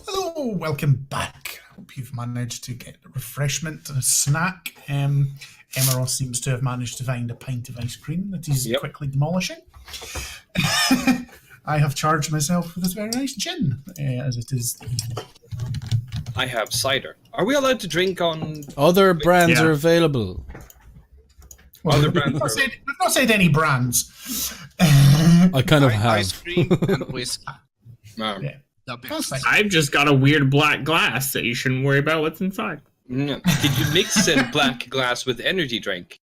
Hello, welcome back. I hope you've managed to get a refreshment and a snack. Emeros seems to have managed to find a pint of ice cream that he's quickly demolishing. I have charged myself with this very nice gin, as it is the evening. I have cider. Are we allowed to drink on... Other brands are available. Well, we've not said any brands. I kind of have. Ice cream and whiskey. Yeah. I've just got a weird black glass that you shouldn't worry about what's inside. Did you mix in black glass with energy drink?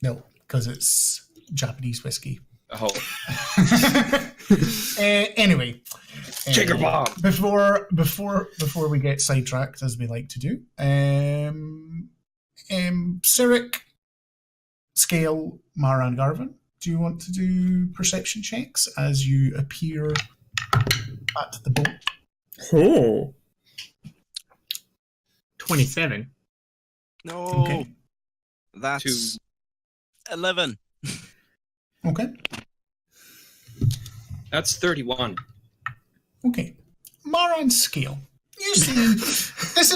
No, because it's Japanese whiskey. Oh. Anyway, Jigger bomb. Before we get sidetracked, as we like to do, Cyric, Scale, Mara, and Garvin, do you want to do perception checks as you appear at the boat? Oh. 27. No, Okay. that's 11. Okay. That's 31. Okay. Mara and Scale. You see, this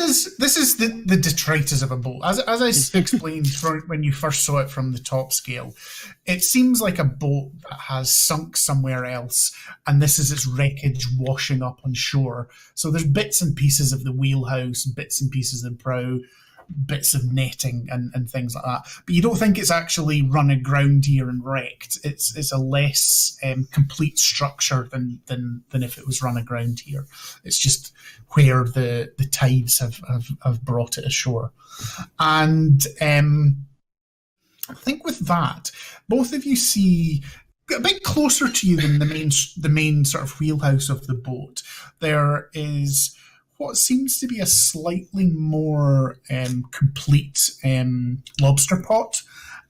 is the detritus of a boat. As I explained when you first saw it from the top scale, it seems like a boat that has sunk somewhere else, and this is its wreckage washing up on shore. So there's bits and pieces of the wheelhouse, bits and pieces of the prow, bits of netting and things like that. But you don't think it's actually run aground here and wrecked. It's a less complete structure than if it was run aground here. It's just where the tides have brought it ashore. And I think with that, both of you see a bit closer to you than the main sort of wheelhouse of the boat. There is what seems to be a slightly more complete lobster pot,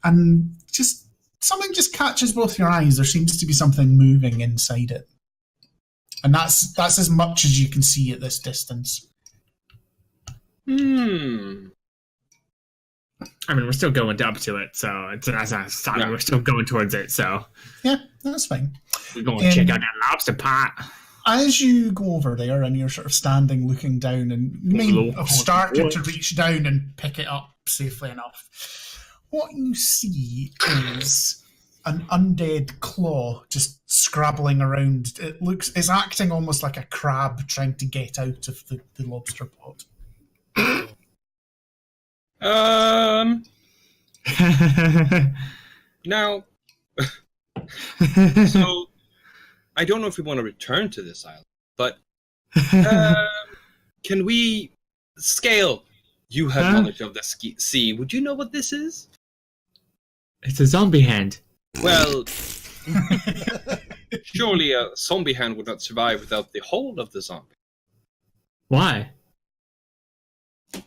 and just something just catches both your eyes. There seems to be something moving inside it, and that's as much as you can see at this distance. I mean, we're still going up to it, so it's we're still going towards it, so Yeah, that's fine. we're going to check out that lobster pot. As you go over there and you're sort of standing looking down, and you may have started to reach down and pick it up safely enough, what you see is an undead claw just scrabbling around. It's acting almost like a crab trying to get out of the lobster pot. Now, so I don't know if we want to return to this island, but can we Scale? You have knowledge of the sea. Would you know what this is? It's a zombie hand. Well, surely a zombie hand would not survive without the hold of the zombie. Why?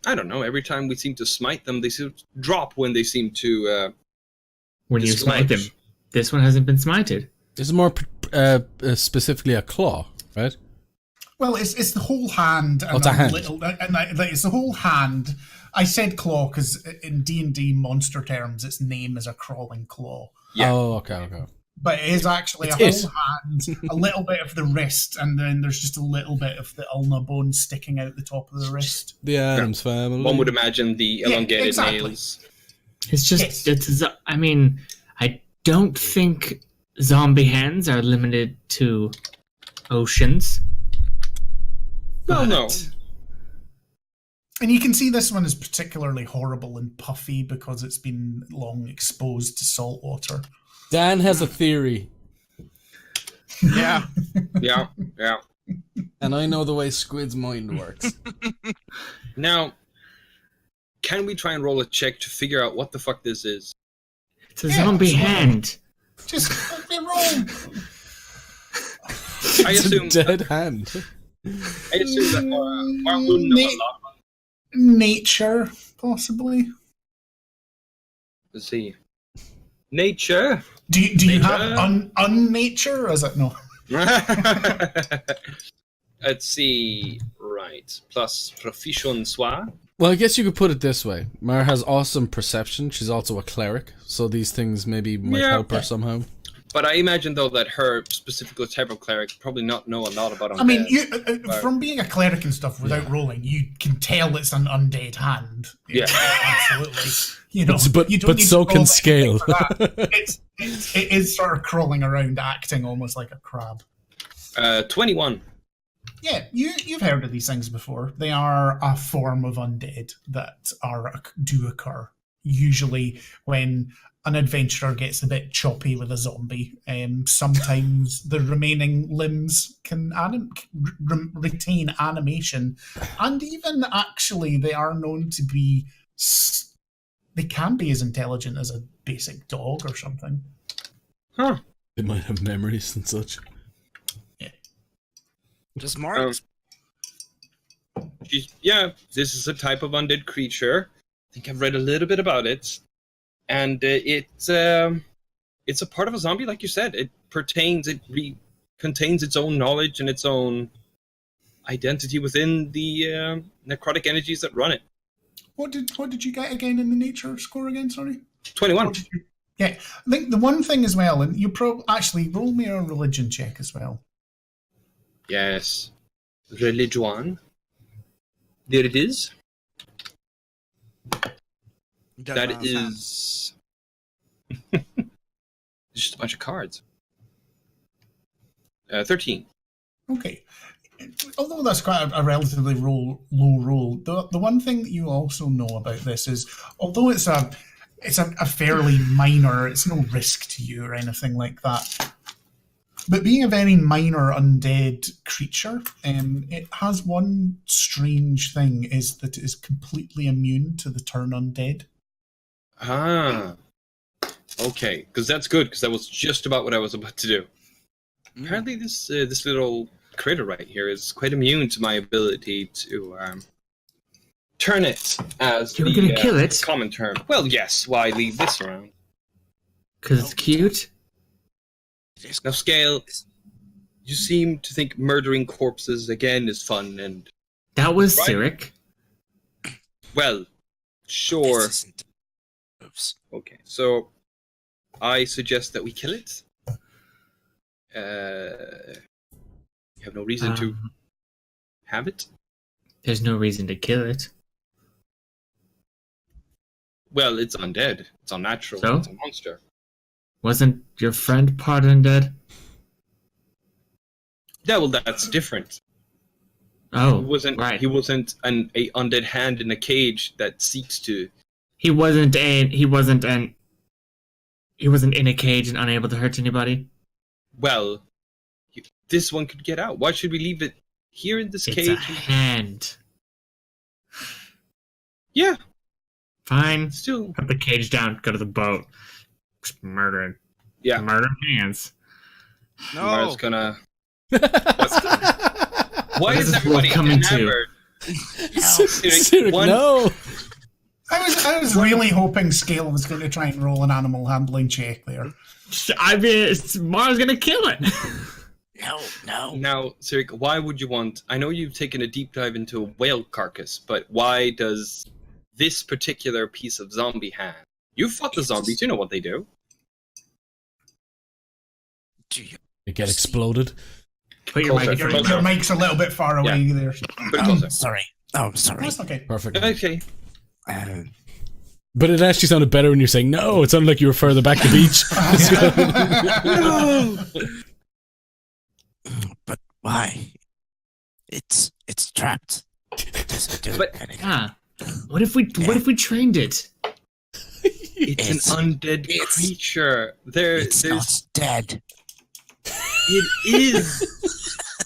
I don't know. Every time we seem to smite them, they seem to drop when they seem to... When you smite them. This one hasn't been smited. This is more specifically a claw, right? Well, it's the whole hand. And it's a hand. It's the whole hand. I said claw because in D&D monster terms, its name is a crawling claw. Yeah. Oh, okay. But it is actually a whole hand, a little bit of the wrist, and then there's just a little bit of the ulna bone sticking out the top of the wrist. The Addams family. One would imagine the elongated nails. It's just, I mean, I don't think zombie hands are limited to oceans. Well, no. And you can see this one is particularly horrible and puffy because it's been long exposed to salt water. Dan has a theory. Yeah. Yeah. And I know the way Squid's mind works. Now, can we try and roll a check to figure out what the fuck this is? It's a zombie hand. Just be wrong. I assume It's a dead hand. I assume that our moon know a lot about Nature, possibly. Let's see. Nature? Do you have unnature, or is it no? Let's see. Right. Plus proficiency. Well, I guess you could put it this way. Mara has awesome perception. She's also a cleric, so these things maybe might help her somehow. But I imagine, though, that her specifically type of cleric probably not know a lot about undead. I mean, from being a cleric and stuff without rolling, you can tell it's an undead hand. Yeah. Absolutely. You know, but you don't need so to can roll scale. anything for that. It is sort of crawling around, acting almost like a crab. 21. Yeah, you've heard of these things before. They are a form of undead that do occur. Usually when an adventurer gets a bit choppy with a zombie, sometimes the remaining limbs can retain animation, and even actually they are known to be, they can be as intelligent as a basic dog or something. Huh. They might have memories and such. Just Mark. This is a type of undead creature. I think I've read a little bit about it, and it's a part of a zombie, like you said. It contains its own knowledge and its own identity within the necrotic energies that run it. What did you get again in the nature score again? Sorry, 21. Yeah, I think the one thing as well, and you actually roll me a religion check as well. Yes. Religion. There it is. That is just a bunch of cards. 13. Okay. Although that's quite a relatively low roll, the one thing that you also know about this is, although it's a fairly minor, it's no risk to you or anything like that, but being a very minor undead creature, it has one strange thing, is that it is completely immune to the turn undead. Ah. Okay, because that's good, because that was just about what I was about to do. Apparently this little critter right here is quite immune to my ability to turn it, as You're gonna kill it? common term. Well, yes, why leave this around? Because it's cute? Now, Scale, you seem to think murdering corpses again is fun, and That was Right. Cyric. well, sure. Oops. Okay, so I suggest that we kill it. You have no reason to have it. There's no reason to kill it. Well, it's undead. It's unnatural. So? It's a monster. Wasn't your friend part undead? Yeah, well, that's different. Oh, He wasn't. right. He wasn't a undead hand in a cage that seeks to. He wasn't in a cage and unable to hurt anybody. Well, this one could get out. Why should we leave it here in this It's cage? a hand. Yeah, Fine. still. Put the cage down. Go to the boat. Just murdering. Yeah, Murder hands. No. Mara's gonna. Why What is is this everybody world coming to? enamored? Cyric, One- no! I was really hoping Scale was going to try and roll an animal handling check there. I mean, Mara's gonna kill it. No. Now, Cyric, why would you want? I know you've taken a deep dive into a whale carcass, but why does this particular piece of zombie hand? You've fought the zombies. You know what they do. Do you They get exploded. Put your Closer, mic in front of closer. your Your mic's a little bit far away there. Put it closer. Sorry. Oh, sorry. That's okay. Perfect. Okay. But it actually sounded better when you're saying no. It sounded like you were further back the beach. But why? It's trapped. Doesn't do But- anything. Ah, what if we trained it? It's an undead it's- creature. It's not dead. It is.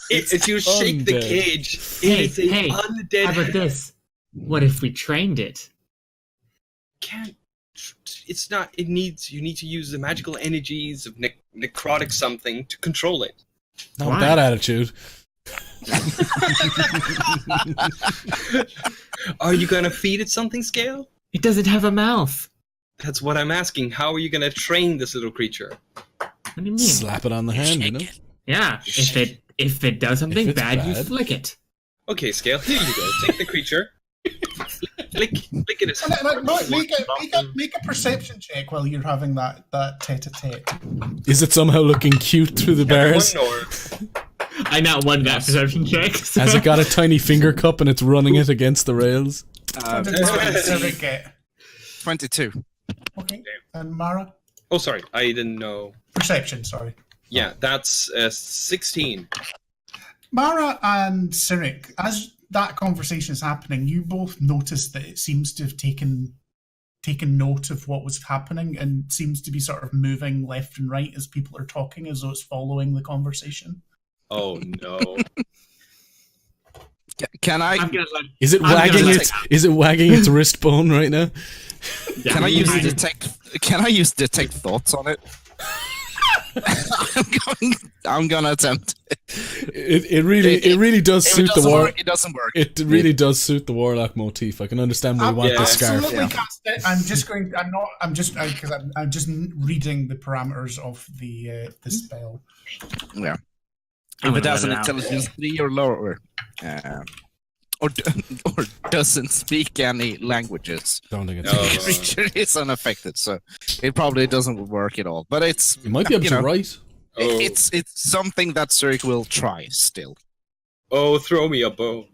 If you shake the undead. cage, Hey, it is a hey, undead. How about this? What if we trained it? Can't. It's not. It needs. You need to use the magical energies of necrotic something to control it. Not Why? with that attitude. Are you gonna feed it something, Scale? It doesn't have a mouth. That's what I'm asking. How are you gonna train this little creature? What do you mean? Slap it on the hand, you know? Yeah, if it does something If it's bad, you bad. flick it. Okay, Scale. Here you go. Take the creature. Lick it. Make a perception check while you're having that tete-a-tete. Is it somehow looking cute through the bars? I not won that perception check. So. Has it got a tiny finger cup and it's running it against the rails? 22. Okay. And Mara? Oh, sorry, I didn't know. Perception, sorry. Yeah, that's 16. Mara and Cyric, as that conversation is happening, you both notice that it seems to have taken note of what was happening and seems to be sort of moving left and right as people are talking, as though it's following the conversation. Oh no! Can I? Is it wagging its? Is it wagging its wrist bone right now? Yeah. Can I use detect? Can I use detect thoughts on it? I'm gonna attempt. It really does suit the war. It doesn't work. It really does suit the warlock motif. I can understand why you want the scarf. Absolutely cast it. I'm just because I'm just reading the parameters of the spell. Yeah. If it has an intelligence 3 or lower, or doesn't speak any languages, Don't think it's. the creature is unaffected, so it probably doesn't work at all. But it's You might be able to write. it's something that Zurich will try still. Oh, throw me a bow.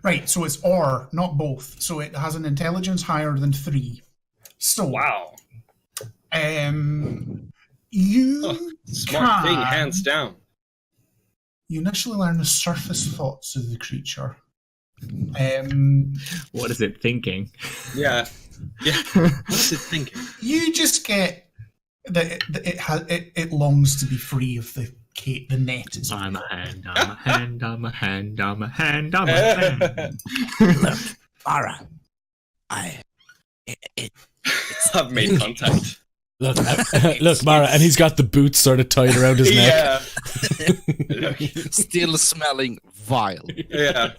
Right, so it's or, not both. So it has an intelligence higher than 3. So Wow. You Smart thing, hands down. You initially learn the surface thoughts of the creature. What is it thinking? Yeah. What is it thinking? You just get that it longs to be free of the net. I'm a hand, I'm a hand, I'm a hand, I'm a hand, I'm a hand. Look, Mara, I've made contact. Look, Mara, and he's got the boots sort of tied around his neck. Look. still smelling vile. Yeah.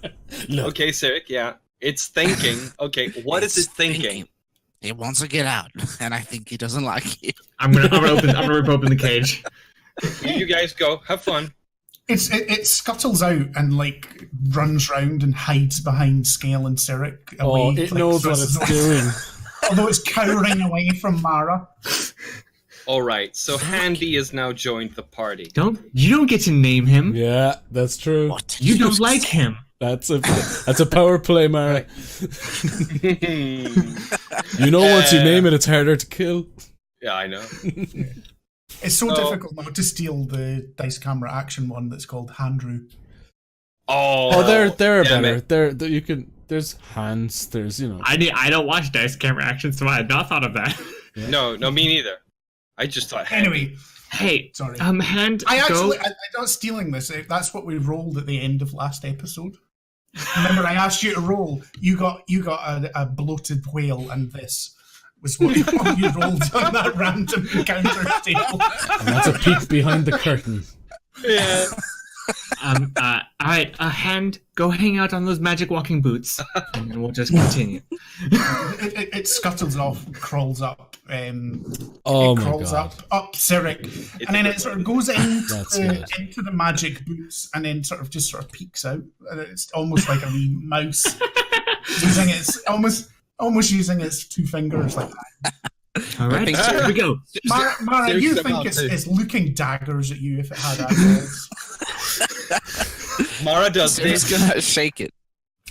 Look. Okay, Cyric, yeah. It's thinking. Okay, what is it thinking? It wants to get out, and I think he doesn't like it. I'm gonna rip open the cage. You guys go. Have fun. It scuttles out and like runs round and hides behind Scale and Cyric. Oh, it knows what it's doing. Although it's cowering away from Mara. All right, so Handy has now joined the party. You don't get to name him. Yeah, that's true. What? You don't like him. That's a power play, Mara. You know, once you name it, it's harder to kill. Yeah, I know. It's so difficult not to steal the dice camera action one that's called Handrew. Oh, they're damn better. it. You can. There's Hans. There's I don't watch dice camera action, so I had not thought of that. Yeah. No, me neither. I just thought Handy. Anyway, Hey, sorry. hand. I'm not stealing this. That's what we rolled at the end of last episode. Remember, I asked you to roll. You got a bloated whale, and this was what you rolled on that random encounter table. And that's a peek behind the curtain. Yeah. All right, hand. Go hang out on those magic walking boots, and then we'll just continue. It scuttles off, crawls up. Oh it my crawls god! up Cyric, and then it sort of goes That's into the magic boots, and then sort of peeks out. And it's almost like a wee mouse using its almost using its 2 fingers like that. All right, here we go. Mara, you think it's looking daggers at you if it had eyeballs? Mara does He's this. gonna shake it.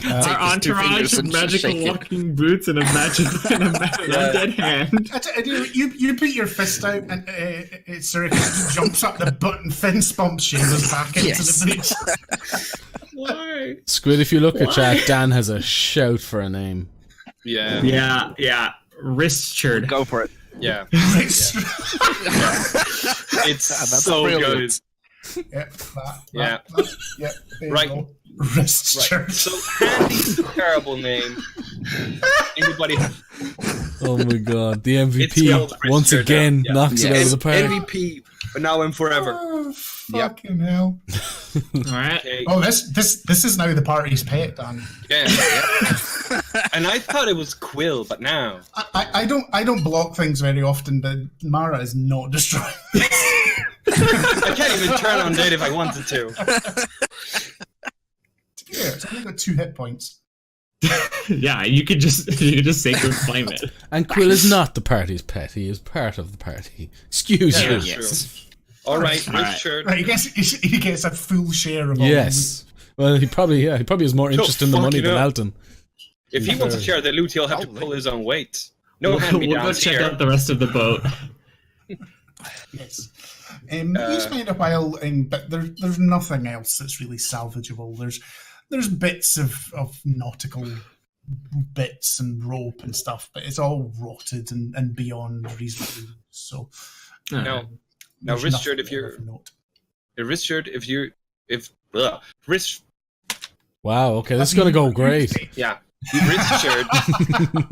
Our entourage of magical walking boots and a undead hand. You put your fist out and it sort of jumps up the butt and fence bumps you and goes back into the boots. Why? Squid, if you look at chat, Dan has a shout for a name. Yeah. Yeah. Wrist-churd. Go for it. Yeah. It's It's That's so brilliant. good. yeah. Right. Wrist Right. shirt. So Handy's a terrible name. Anybody? Oh my god, the It's spelled MVP once Richard, again yeah. knocks it out of the park. MVP, but now and forever. Oh, fucking hell. All right. Okay. Oh, this is now the party's pet, Dan. Yeah. And I thought it was Quill, but now. I don't block things very often, but Mara is not destroying. I can't even turn on dead if I wanted to. To be fair, it's only got 2 hit points. Yeah, you could just sacred flame it. And Quill is not the party's pet. He is part of the party. Excuse Yeah, me. true. Yes. All right, All right. Richard. Right, he gets a full share of all Yes. Well, he probably has more interest in the money than Alton. If he wants to share the loot, he'll have to pull his own weight. No We'll go hand-me-downs check here. out the rest of the boat. Yes. You spend a while, but there's nothing else that's really salvageable. There's bits of nautical bits and rope and stuff, but it's all rotted and beyond reasonable use. So Now, there's Richard, nothing Rich, Wow, okay, this is going to go great. yeah, Richard,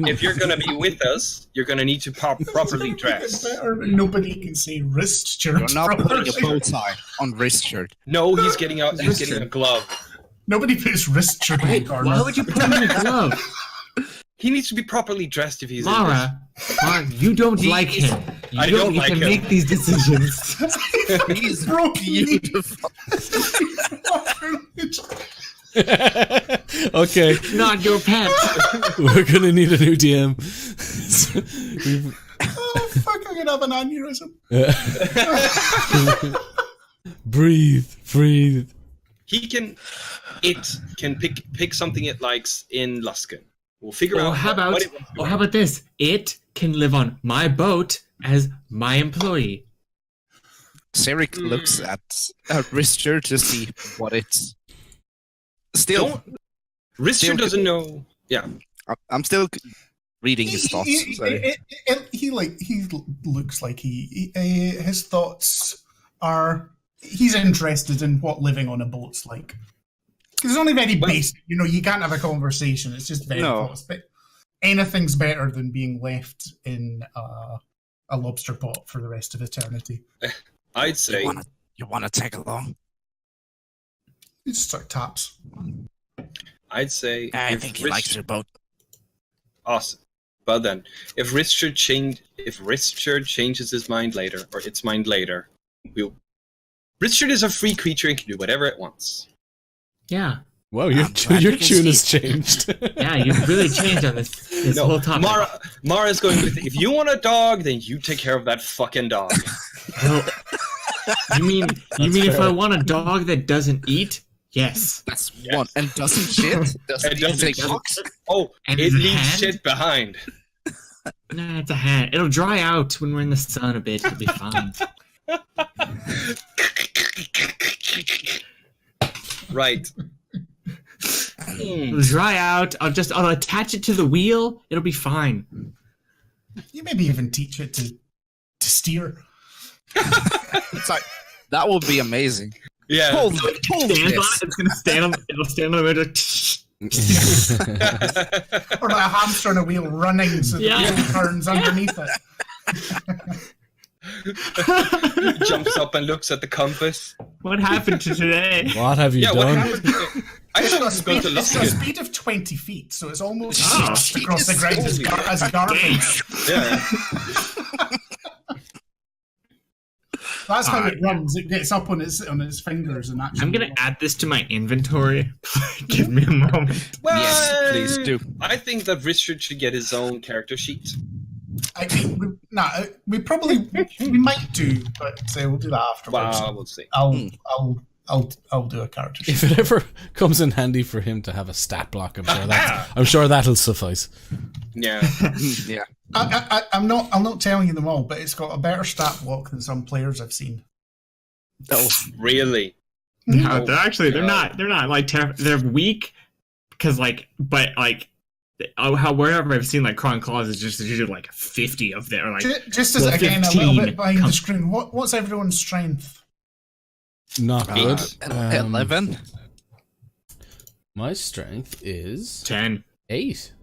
if you're gonna be with us, you're gonna need to properly dress. Nobody can say wrist shirt. You're not putting a bow tie on wrist shirt. No, he's getting a glove. Nobody puts wrist shirt in the corner. Why would you put him in a glove? He needs to be properly dressed if he's in Mara, you don't like him. I don't like can him. make these decisions. He's Broken knee. beautiful. Okay, Not your pet. we're going to need a new DM. Oh fuck! I'm gonna have an aneurysm. Breathe. It can pick something it likes in Luskan. We'll figure out How what it wants to wear. about this? It can live on my boat as my employee. Sarek looks at wrist shirt to see what it's. Still, Richard doesn't know. Yeah. I'm still reading his thoughts. Sorry. He looks like his thoughts are. He's interested in what living on a boat's like. It's only very basic. You can't have a conversation. It's just very thoughts. But anything's better than being left in a lobster pot for the rest of eternity. I'd say You wanna tag along? It just sort of taps. I think he likes your boat. Awesome. Well then, if Richard changes his mind later, or its mind later, Richard is a free creature and can do whatever it wants. Yeah. Wow, your tune has changed. Yeah, you've really changed on this whole topic. Mara's going with, if you want a dog, then you take care of that fucking dog. Well, you mean if fair. I want a dog that doesn't eat? Yes. That's one. And doesn't shit? Doesn't even take walks? Oh, And it his leaves hand? shit behind. Nah, it's a hand. It'll dry out when we're in the sun a bit. It'll be fine. Right. It'll dry out. I'll attach it to the wheel. It'll be fine. You maybe even teach it to steer. It's like, that would be amazing. Yeah. Hold Stands on it, this. it's gonna stand on. It'll stand on the window. Or like a hamster on a wheel running so the Yeah. wheel turns underneath it. Jumps up and looks at the compass. What happened to today? What have you Yeah, what done? happened? I It's thought got, it was going to it's got a Luskan. speed of 20 feet, so it's almost Oh, just across the ground as garbage. Yeah. That's how it runs. It gets up on its fingers and actually. I'm gonna add this to my inventory. Give me a moment. Well, Yes, please do. I think that Richard should get his own character sheet. I think we might do, but we'll do that afterwards. Wow, we'll see. I'll do a character sheet. If it ever comes in handy for him to have a stat block, I'm sure that'll suffice. Yeah. Yeah. I'm not telling you them all, but it's got a better stat block than some players I've seen. Oh, Really? No, they're not like they're weak because wherever I've seen like Cron Claws is just usually like 50 of them, or like Just as well, again a little 15 bit behind the screen. What's everyone's strength? Not good. 11? My strength is 10. 8.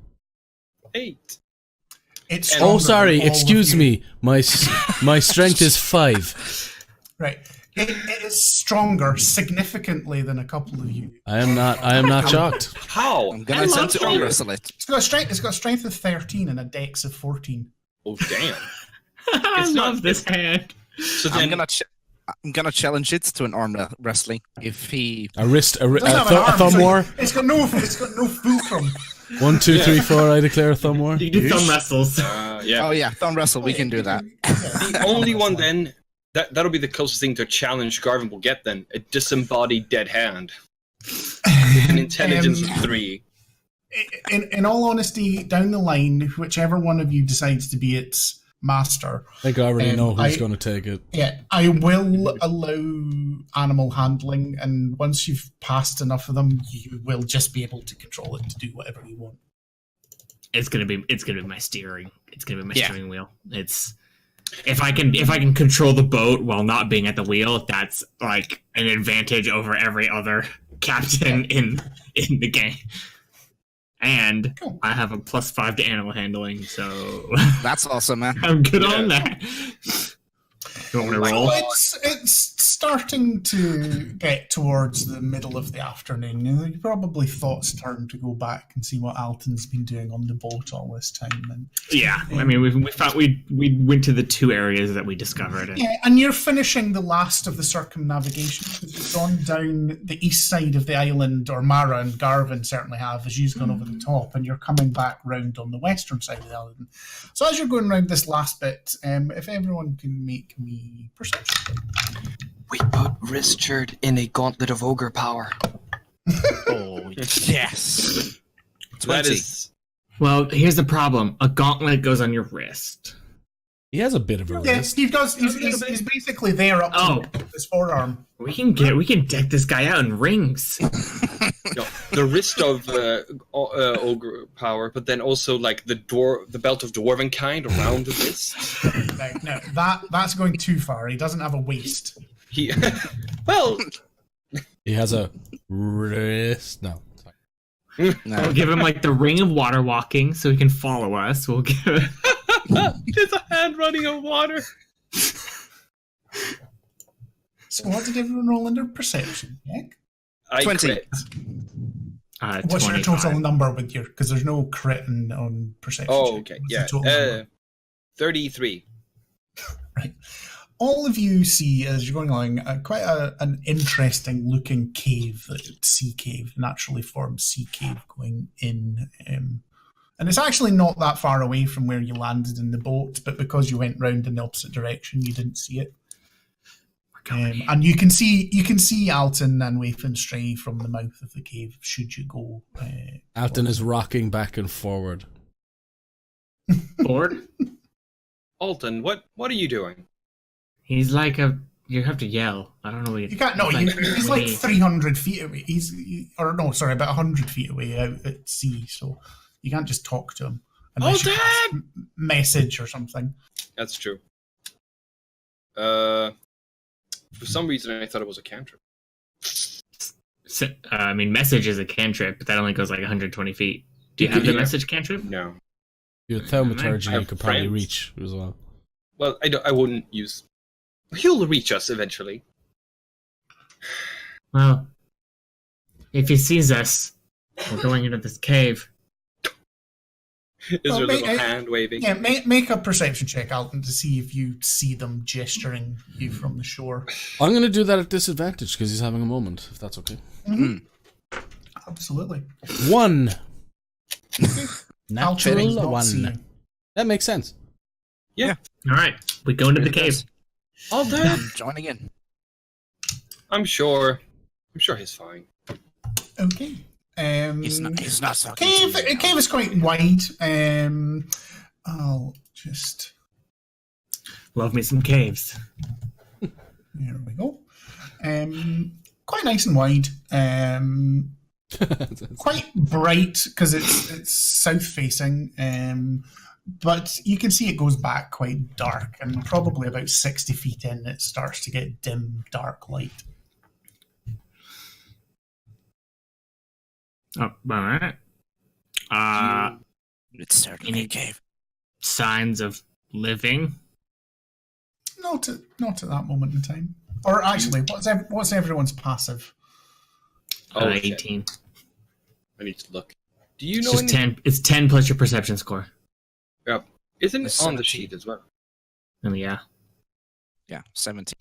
8. It's Oh, stronger Sorry, than all of excuse you. me. My strength is 5. Right. It is stronger significantly than a couple of you. I am not shocked. How? I'm gonna attempt to stronger. wrestle it. It's got a strength of 13 and a dex of 14. Oh, damn. I It's not- love this hand. So I'm then, gonna I'm gonna challenge it to an arm wrestling. If he A wrist, a Doesn't have an arm, thumb war. It's got no fulcrum. 1, 2, 3, 4. I declare a thumb war. You can do thumb wrestles. Yeah. oh yeah, thumb wrestle. We can do that. The only one then that'll be the closest thing to a challenge Garvin will get. Then a disembodied dead hand with an intelligence of 3. In all honesty, down the line, whichever one of you decides to be its master, I think I already know who's I- going to take it. yeah, I will allow animal handling, and once you've passed enough of them, you will just be able to control it to do whatever you want. It's gonna be my steering. It's gonna be my steering wheel. It's if I can control the boat while not being at the wheel, that's like an advantage over every other captain in the game. And Cool. I have a +5 to animal handling, so That's awesome, man. I'm good on that. You want me to roll? Well, it's starting to get towards the middle of the afternoon. You probably thought it's time to go back and see what Alton's been doing on the boat all this time. And Yeah, I mean, we found we went to the 2 areas that we discovered. And yeah, and you're finishing the last of the circumnavigation because you've gone down the east side of the island, or Mara and Garvin certainly have, as you've gone over the top, and you're coming back round on the western side of the island. So as you're going round this last bit, if everyone can make me perception. We put Richard in a gauntlet of ogre power. Oh yes. 20. That is. well, here's the problem: a gauntlet goes on your wrist. He has a bit of a Yeah, wrist. Steve does. He's basically there up to his forearm. We can deck this guy out in rings. The wrist of ogre power, but then also like the belt of dwarven kind around the wrist. Right, no, that's going too far. He doesn't have a waist. He, well, He has a wrist. No. We'll No. give him like the ring of water walking, so he can follow us. We'll give. there's a hand running on water. So what did everyone roll under perception? Nick? I 20. crit. What's your 25. total number with your? Because there's no crit on perception. Oh, check. okay, What's yeah. the total number? 33. Right. All of you see as you're going along quite an interesting looking cave, sea cave, naturally formed sea cave going in. And it's actually not that far away from where you landed in the boat, but because you went round in the opposite direction, you didn't see it. And you can see Alton and Waif Stray from the mouth of the cave. Should you go? Alton is rocking back and forward. Bored? Alton, what are you doing? He's like a. You have to yell. I don't know what You can't. No, he's like 300 feet away. About 100 feet away out at sea. So you can't just talk to him unless you pass message or something. That's true. For some reason, I thought it was a cantrip. So, I mean, message is a cantrip, but that only goes like 120 feet. Do you have the message cantrip? No. Your thaumaturgy I you have could probably friends. reach as well. Well, I wouldn't use. He'll reach us eventually. Well, if he sees us, we're going into this cave. Is Well, there a little mate, hand waving? Yeah, make a perception check, Alton, to see if you see them gesturing you from the shore. I'm going to do that at disadvantage because he's having a moment, if that's okay. Absolutely. 1. Alton is Natural not 1. seeing. That makes sense. All right, we go into the cave. Alton! I'm joining in. I'm sure he's fine. Okay. He's not so Cave is quite wide. I'll just. Love me some caves. Here we go. Quite nice and wide. Quite bright because it's south facing. But you can see it goes back quite dark, and probably about 60 feet in, it starts to get dim, dark light. Oh, all right. It's certainly a cave. Signs of living. Not at that moment in time. Or actually, what's everyone's passive? Okay. 18. I need to look. Do you It's know just any? 10. It's 10 plus your perception score. Yeah. Isn't it It's on the 17. sheet as well? Oh yeah. Yeah, 17.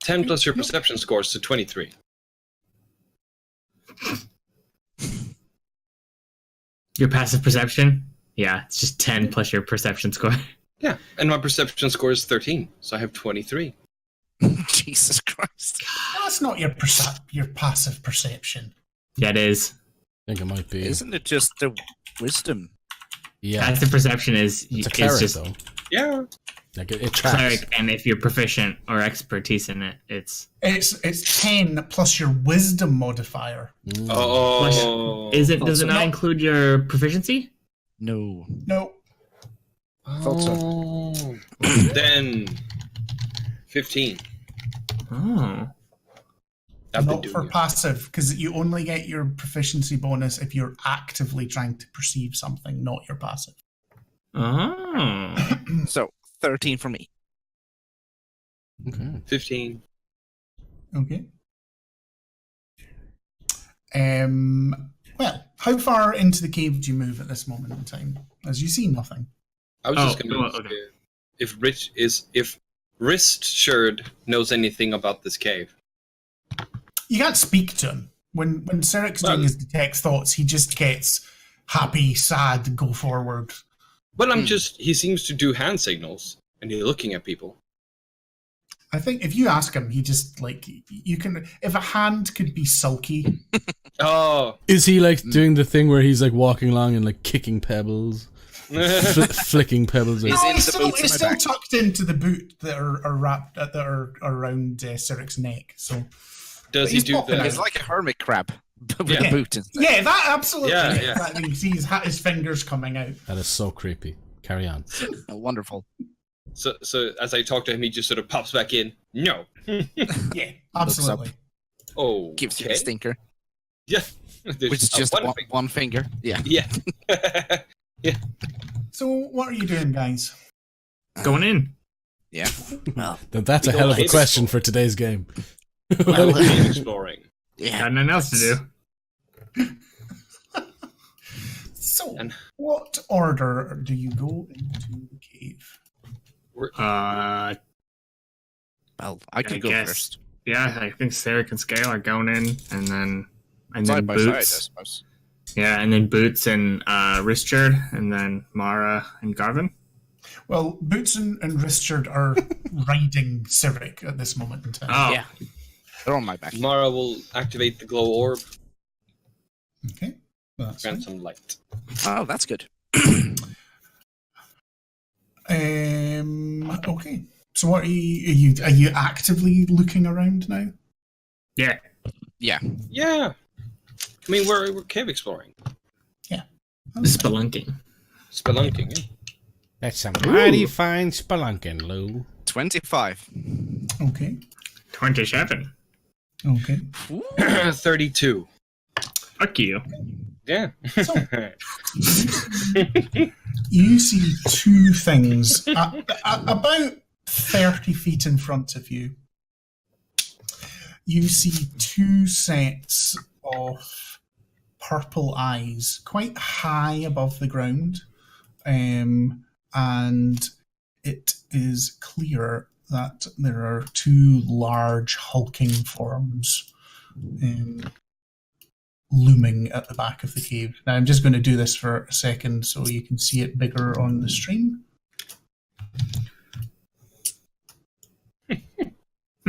10 plus your perception scores to 23. Your passive perception? Yeah, it's just 10 plus your perception score. Yeah, and my perception score is 13, so I have 23. Jesus Christ. That's not your passive perception. Yeah, it is. I think it might be. Isn't it just the wisdom? Yeah. Passive perception is It's a cleric, just though. Yeah. Like it tracks. cleric, and if you're proficient or expertise in it, it's 10 plus your wisdom modifier. Oh. Does it So not not- include your proficiency? No. No. Thought so. Oh. Then 15. Oh. I've been Not doing for it. passive, because you only get your proficiency bonus if you're actively trying to perceive something, not your passive. Oh. So 13 for me. Okay. 15. Okay. Well, how far into the cave do you move at this moment in time? As you see nothing. I was just going to okay. if Wristshirred knows anything about this cave. You can't speak to him. When Seric's doing his detect thoughts, he just gets happy, sad, go forward. Well, he seems to do hand signals, and he's looking at people. I think if you ask him, he just, you can, if a hand could be sulky. Oh. Is he like doing the thing where he's like walking along and like kicking pebbles? Flicking pebbles. Is No, in he's the still, boots it's in still my back. tucked into the boot that are wrapped, that are around Seric's neck. So Does he he's do popping the... out. It's like a hermit crab with Yeah. a boot instead. yeah, that absolutely. Yeah, Yeah, yeah. That, you can see his fingers coming out. That is so creepy. Carry on. Oh, wonderful. So as I talk to him, he just sort of pops back in. No. Yeah, absolutely. Oh. Gives you a stinker, Yeah. There's which is just one finger. Yeah. Yeah. So what are you doing, guys? Going in. Yeah. Well, Then that's a We hell go of a cave question for today's game. well Cave exploring. yeah. Got nothing else to do. So, And- what order do you go into the cave? Well, I could go guess. first. Yeah, I think Seric and Scale are going in, and then Side by side, I Boots. suppose. Yeah, and then Boots and Richard, and then Mara and Garvin. Well, Boots and Richard are riding Cyric at this moment in time. Oh, Yeah. They're on my back. Mara will activate the glow orb, Okay. Well, that's grant fine. some light. Oh, that's good. Okay. So what are you actively looking around now? yeah. Yeah. Yeah. I mean, we're cave exploring. Spelunking. Spelunking, yeah. That's some mighty fine spelunking, Lou. 25. Okay. 27. Okay. 32. Fuck you. Yeah. So you see two things about 30 feet in front of you. You see two sets of purple eyes quite high above the ground, and it is clear that there are two large hulking forms looming at the back of the cave. Now I'm just going to do this for a second so you can see it bigger on the stream.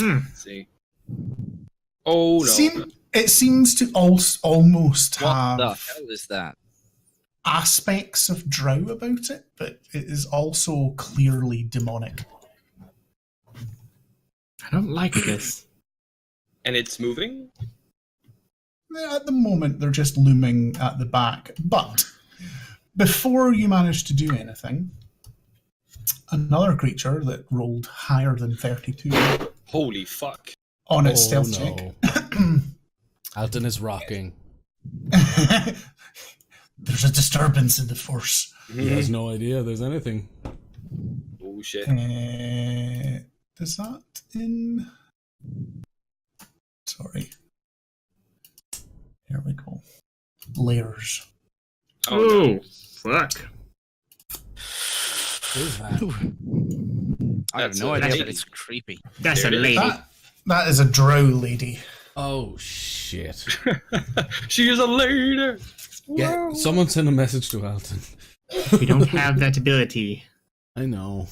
Let's see. Oh, no. It seems to almost What have the hell is that? aspects of drow about it, but it is also clearly demonic. I don't like this. And it's moving? At the moment, they're just looming at the back. But before you manage to do anything, another creature that rolled higher than 32 Holy fuck. on its stealth check. Alton is rocking. There's a disturbance in the force. He has no idea there's anything. Oh, shit. Does that in... Sorry. Here we go. Layers. Oh, no. Oh, fuck. What is that? I have That's no a idea, lady. but it's creepy. That's There a it is. lady. That is a drow lady. Oh shit! She is a lady. Yeah, someone send a message to Alton. We don't have that ability. I know.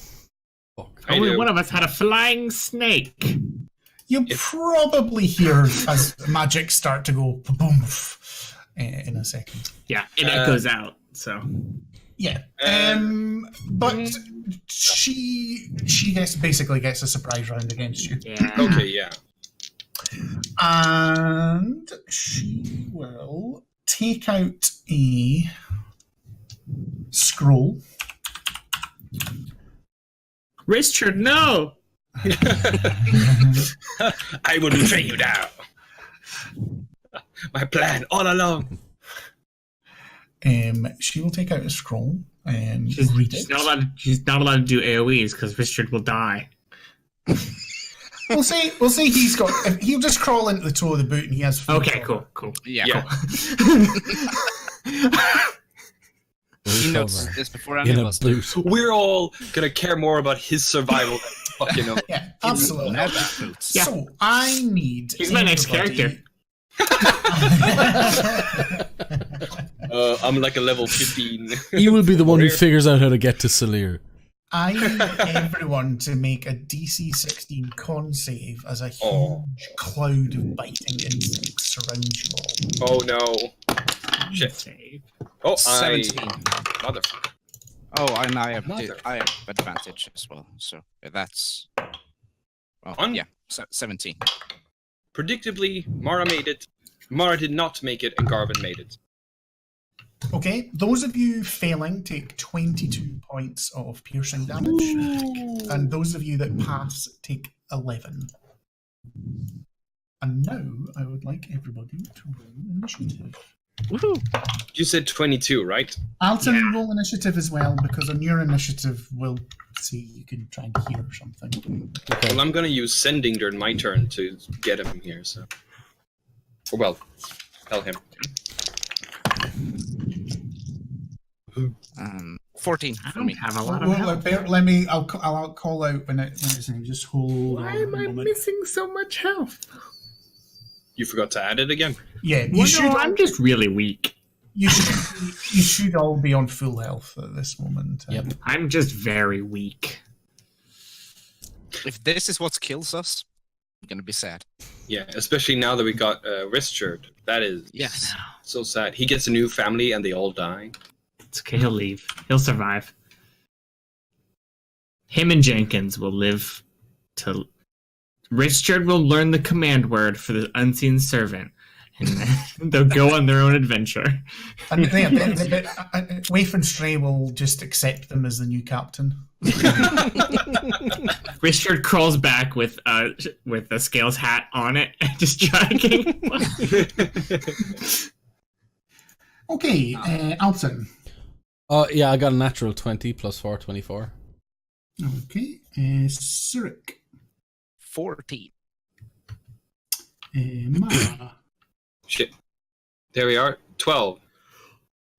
Fuck. Only do. one of us had a flying snake. You'll probably hear as magic start to go boom in a second. Yeah, it echoes out. So Yeah. But she basically gets a surprise round against you. yeah. Okay, yeah. And she will take out a scroll. Richard, no. I will betray you now. My plan all along. She will take out a scroll and read it. She's not allowed to do AoEs because Richard will die. We'll say he'll just crawl into the toe of the boot and he has full Okay, cover. cool. Yeah. He knows this before any In of a us do. boot. We're all gonna care more about his survival than fucking know. Yeah, absolutely. Yeah. So I need. He's my next everybody- character. I'm like a level 15. He will be the one who Warrior. figures out how to get to Salir. I need everyone to make a DC 16 con save as a huge Oh. cloud of biting insects surrounds you all. Oh no. Shit. Save. Oh, 17. Motherfucker. Oh, and I have Mother- I have advantage as well. So that's. Oh, On- yeah, 17. Predictably, Mara made it. Mara did not make it, and Garvin made it. Okay, those of you failing take 22 points of piercing damage, and those of you that pass take 11. And now I would like everybody to roll initiative. Woohoo! You said 22, right? Alton, roll initiative as well, because on your initiative we'll see you can try and hear something. Well, I'm gonna use sending during my turn to get him here, so. Well, tell him. 14 I for don't me. have a lot of Well, health. let me. I'll call out when it's in. Just hold Why on am a I moment. missing so much health? You forgot to add it again. Yeah, you Well, should. no, I'm just really weak. You should all be on full health at this moment. Yep. I'm just very weak. If this is what kills us, I'm gonna be sad. Yeah, especially now that we got Richard. That is Yes. so sad. He gets a new family and they all die. It's okay, he'll leave. He'll survive. Him and Jenkins will live to... Richard will learn the command word for the unseen servant, and then they'll go on their own adventure. And Waif and Stray will just accept them as the new captain. Richard crawls back with the scales hat on it, just dragging. Okay, Alton. Yeah, I got a natural 20 plus 4, 24. Okay, Cyric. 14. Mara. Shit. There we are. 12.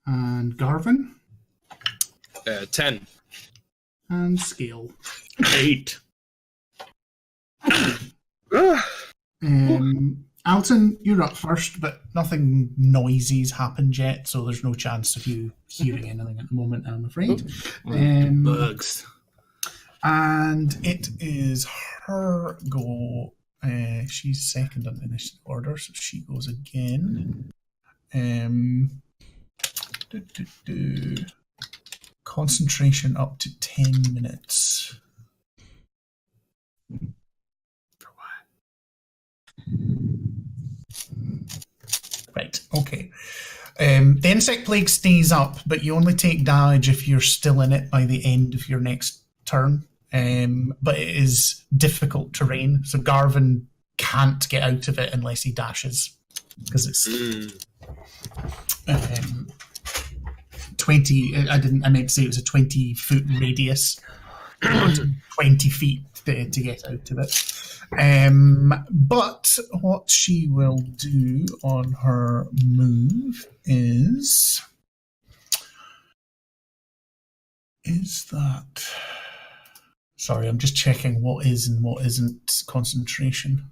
And Garvin. 10. And Scale. 8. Alton, you're up first, but nothing noisy's happened yet, so there's no chance of you hearing anything at the moment, I'm afraid. Bugs. And it is her go. She's second on the initiative order, so she goes again. Concentration up to 10 minutes. For what? Right, okay. The insect plague stays up, but you only take damage if you're still in it by the end of your next turn. But it is difficult terrain, so Garvin can't get out of it unless he dashes, because it's 20. I meant to say it was a 20-foot radius, 20 feet to get out of it. But what she will do on her move is that. Sorry, I'm just checking what is and what isn't concentration.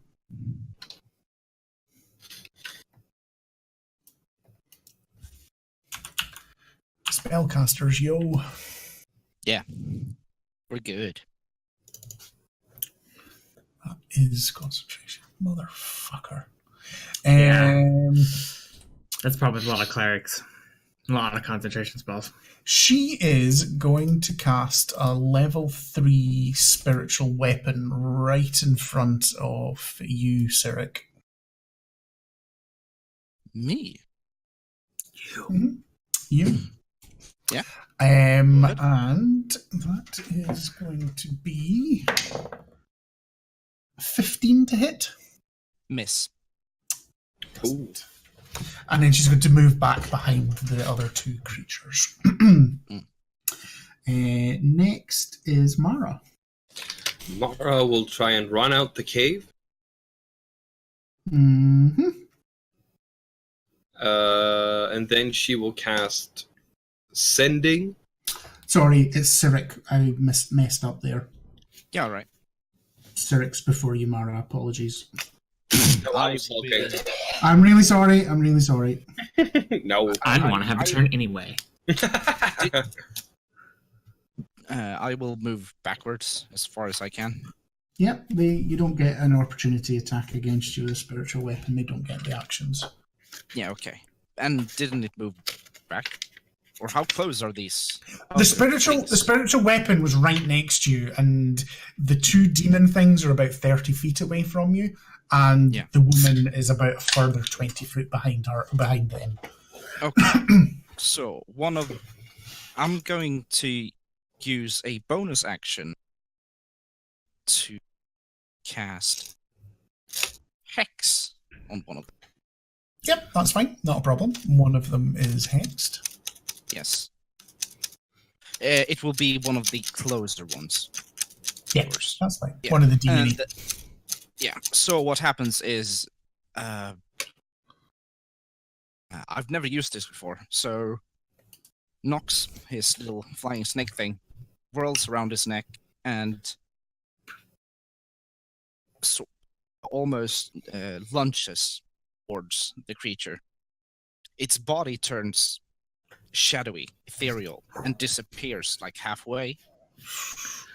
Spellcasters, yo. Yeah. We're good. That is concentration. Motherfucker. Yeah. That's probably a lot of clerics. A lot of concentration spells. She is going to cast a level 3 spiritual weapon right in front of you, Cyric. Me? Mhm. You. Yeah. And that is going to be 15 to hit. Miss. Ooh. And then she's going to move back behind the other two creatures. Next is Mara. Mara will try and run out the cave. Mm-hmm. And then she will cast Sending. Sorry, it's Cyric. I messed up there. Yeah, all right. Cyric's before you, Mara. Apologies. No, I was sulking. I'm really sorry. I'm really sorry. No. I don't want to have a turn anyway. I will move backwards as far as I can. Yep, you don't get an opportunity attack against you with a spiritual weapon. They don't get the actions. Yeah, okay. And didn't it move back? Or how close are these? The spiritual weapon was right next to you, and the two demon things are about 30 feet away from you, and the woman is about a further 20 feet behind them. Okay. So I'm going to use a bonus action to cast Hex on one of them. Yep, that's fine. Not a problem. One of them is hexed. Yes. It will be one of the closer ones. Yeah, course. that's fine. Yeah. One of the demon. So what happens is... I've never used this before, so... Nox, his little flying snake thing, whirls around his neck and almost lunges towards the creature. Its body turns shadowy, ethereal, and disappears like halfway.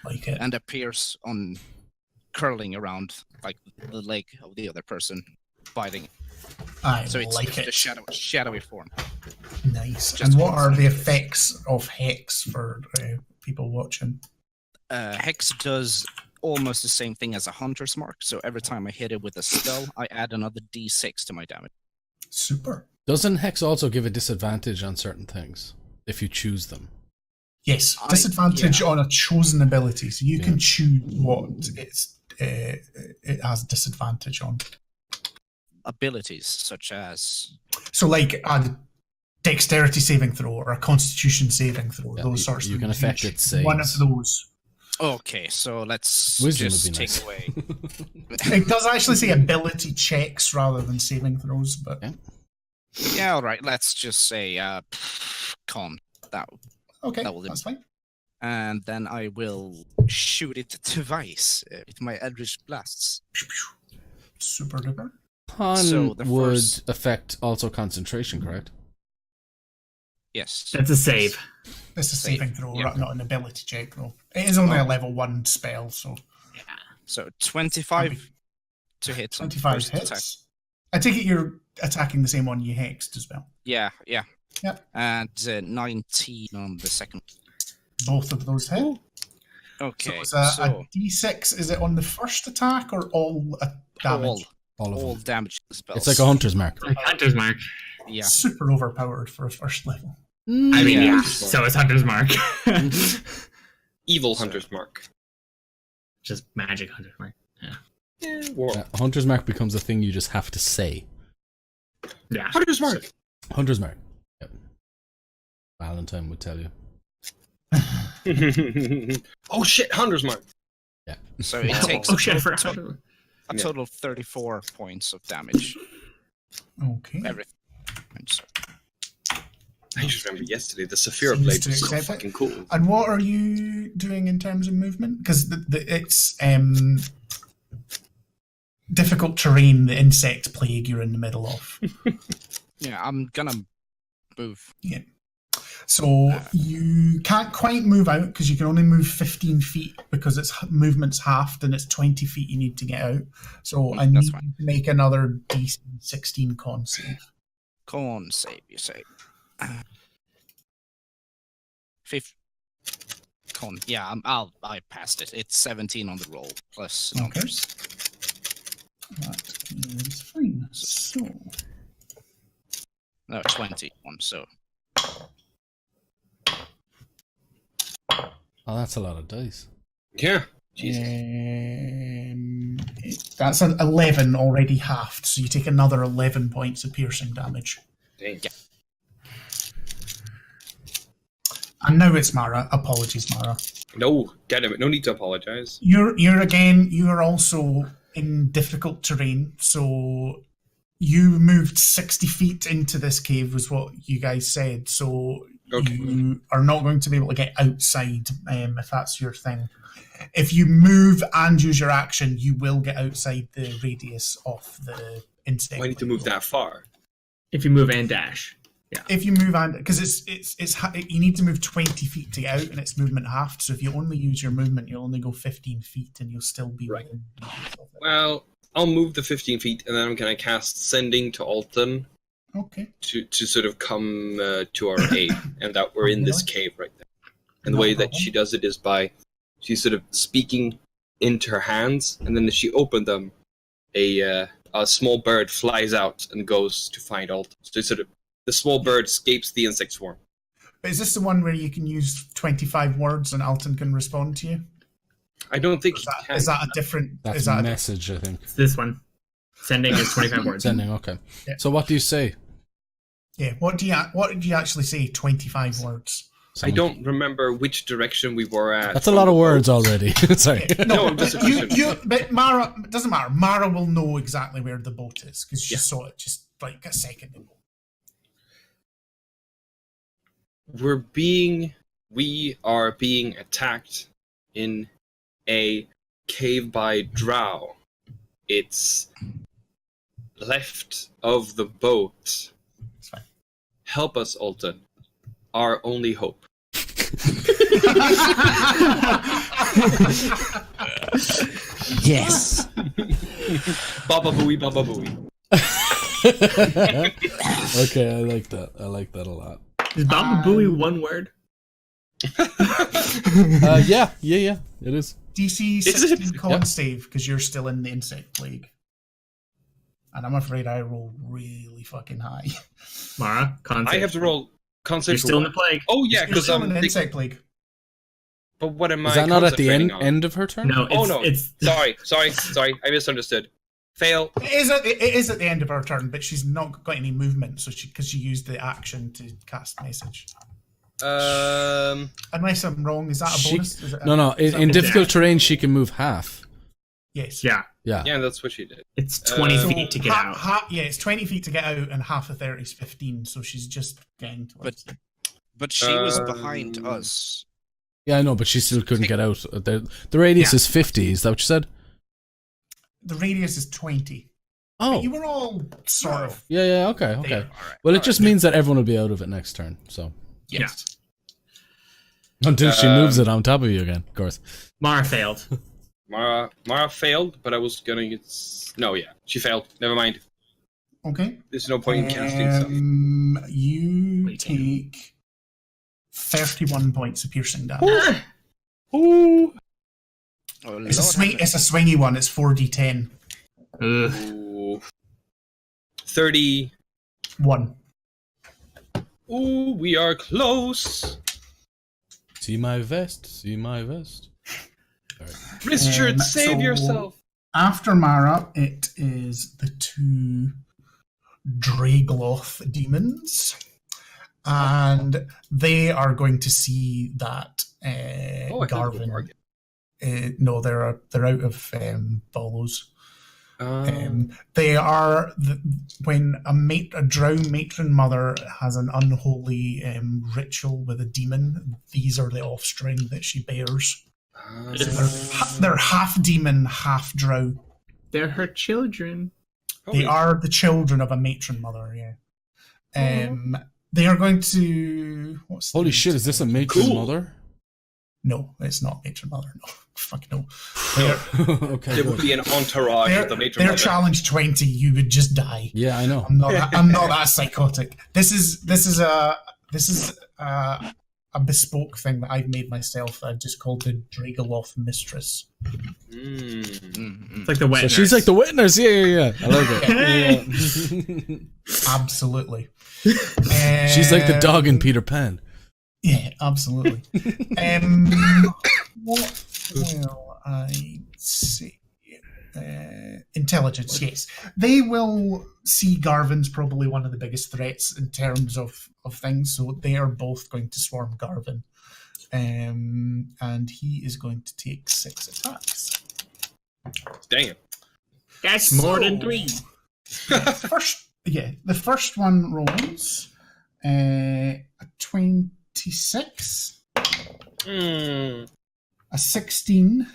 Like it. And appears curling around like the leg of the other person, biting it. So it's the shadowy form. Nice. And what are the effects of Hex for people watching? Hex does almost the same thing as a Hunter's Mark. So every time I hit it with a spell, I add another d6 to my damage. Super. Doesn't Hex also give a disadvantage on certain things if you choose them? Yes, disadvantage on a chosen ability. So you can choose what it has disadvantage on. Abilities such as... So like a dexterity saving throw or a constitution saving throw, those sorts of things. You can affect its saves. One of those. Okay, so let's Wisdom just would be take nice. away... It does actually say ability checks rather than saving throws, but... Yeah, alright, let's just say con. Okay, that will that's fine. And then I will shoot it twice with my Eldritch Blasts. Super duper. Con would affect also concentration, correct? Yes. That's a save. It's a saving throw, not an ability check, though. It is only a level 1 spell, so... Yeah. So 25 to hit. 25 hits. Attack. I take it you're attacking the same one you hexed as well. Yeah. Yep. And 19 on the second. Both of those hit. Okay. So it's a D6. Is it on the first attack or all damage? All damage spells. It's like a Hunter's Mark. Like Hunter's Mark. Yeah. Super overpowered for a first level. I mean, yeah. So is Hunter's Mark. Evil Hunter's Mark. Just magic Hunter's Mark. Yeah. Hunter's Mark becomes a thing you just have to say. Yeah. Hunter's Mark. Hunter's Mark. Yep. Valentine would tell you. Oh shit, Hunter's Mark. Yeah. So it takes a total of 34 points of damage. Okay. Everything. I just remember yesterday the Saphira blade was so fucking cool. And what are you doing in terms of movement? Because it's difficult terrain, the insect plague you're in the middle of. Yeah, I'm gonna move. Yeah. So you can't quite move out because you can only move 15 feet because its movement's halved and it's 20 feet you need to get out. So I need fine. to make another DC 16 con save. Con save, you say. 5. Con. Yeah, I passed it. It's 17 on the roll plus numbers. That is fine. So No, 21. So Oh, that's a lot of dice. Yeah. Jesus. That's an 11 already halved, so you take another 11 points of piercing damage. Dang. Yeah. And now it's Mara. Apologies, Mara. No, damn it. No need to apologize. You're also in difficult terrain, so you moved 60 feet into this cave was what you guys said, so Okay. you are not going to be able to get outside if that's your thing. If you move and use your action, you will get outside the radius of the insect. I need to move that far. If you move and dash. If you move and because it's you need to move 20 feet to get out, and it's movement halved. So if you only use your movement, you'll only go 15 feet, and you'll still be Right. within the radius of it. Well, I'll move the 15 feet, and then I'm going to cast Sending to Alton Okay. to sort of come to our aid, and that we're in this cave right there. And the way that she does it is by she's sort of speaking into her hands, and then as she opened them, a small bird flies out and goes to find Alton. So sort of the small bird escapes the insect swarm. But is this the one where you can use 25 words and Alton can respond to you? I don't think he can. Is that a different? That's is that a message, I think. It's this one. Sending is 25 words. Sending, okay. Yeah. So what do you say? Yeah. What do you actually say? 25 words. I don't remember which direction we were at. That's a lot of words already. Sorry. No, I'm just But Mara, it doesn't matter. Mara will know exactly where the boat is because she saw it just like a second ago. We are being attacked in a cave by drow. It's left of the boat. It's fine. Help us, Alton. Our only hope. yes. Baba booey, baba booey. Okay, I like that. I like that a lot. Is Baba Booey one word? Yeah, it is. DC Is 16 it? con Yep. save because you're still in the insect plague. And I'm afraid I roll really fucking high. Mara, concept. I have to roll concept. You're still in the plague. Oh yeah, You're because still in the insect plague. But what am I? Is that not at the concentrating end on? end of her turn? No, it's, Oh no! it's Sorry. I misunderstood. Fail. It is at the end of her turn, but she's not got any movement, so because she used the action to cast message. Unless I'm wrong, is that a bonus? Is it No. is that In a- difficult terrain, she can move half. Yes. yeah. Yeah. Yeah, that's what she did. It's 20 So feet to get out. Yeah, it's 20 feet to get out, and half of 30 is 15, so she's just getting to us. But she was behind us. Yeah, I know, but she still couldn't get out. The radius is 50. Is that what you said? The radius is 20. Oh. But you were all sort of. Yeah. Okay. there. All right. Well, it just means that everyone will be out of it next turn. So Yes. until she moves it on top of you again, of course. Mara failed. Mara failed, but I was gonna get. No, yeah, she failed. Never mind. Okay. There's no point in casting something. You Wait. take 31 points of piercing damage. Ooh. Oh, It's a Lord, swingy one. It's 4d10. Ugh. Ooh. 30. 1. Ooh, we are close. See my vest. See my vest. Richard, save so- yourself. After Mara, it is the 2 Dragloth demons. And they are going to see that I thought it was Garvin. Morgan. No, they're out of Bollos. Um, They are when a drow matron mother has an unholy ritual with a demon. These are the offspring that she bears. So they're half demon, half drow. They're her children. They are the children of a matron mother, yeah. They are going to... Holy shit, is this a matron mother? No, it's not matron mother, no. Fuck no. Okay, There would be an entourage of the matron They're mother. challenge 20, you would just die. Yeah, I know. I'm not that psychotic. This is a bespoke thing that I've made myself that I've just called the Dragoloth Mistress. It's like the wet nurse. She's like the witness. Yeah. I like it. Yeah. Absolutely. She's like the dog in Peter Pan. Yeah, absolutely. What will I say? Intelligence, yes. They will see Garvin's probably one of the biggest threats in terms of things, so they are both going to swarm Garvin. And he is going to take 6 attacks. Dang it. That's more than 3. The first one rolls a 26, a 16.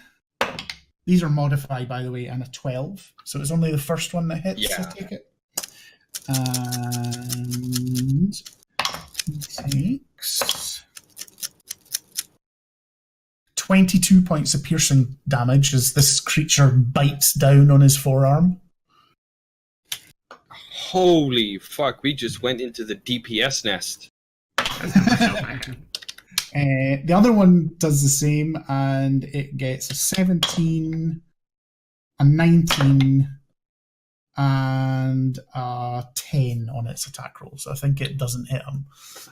These are modified, by the way, and a 12. So it's only the first one that hits, I take it. And he takes 22 points of piercing damage as this creature bites down on his forearm. Holy fuck, we just went into the DPS nest. The other one does the same, and it gets a 17, a 19, and a 10 on its attack roll. So I think it doesn't hit him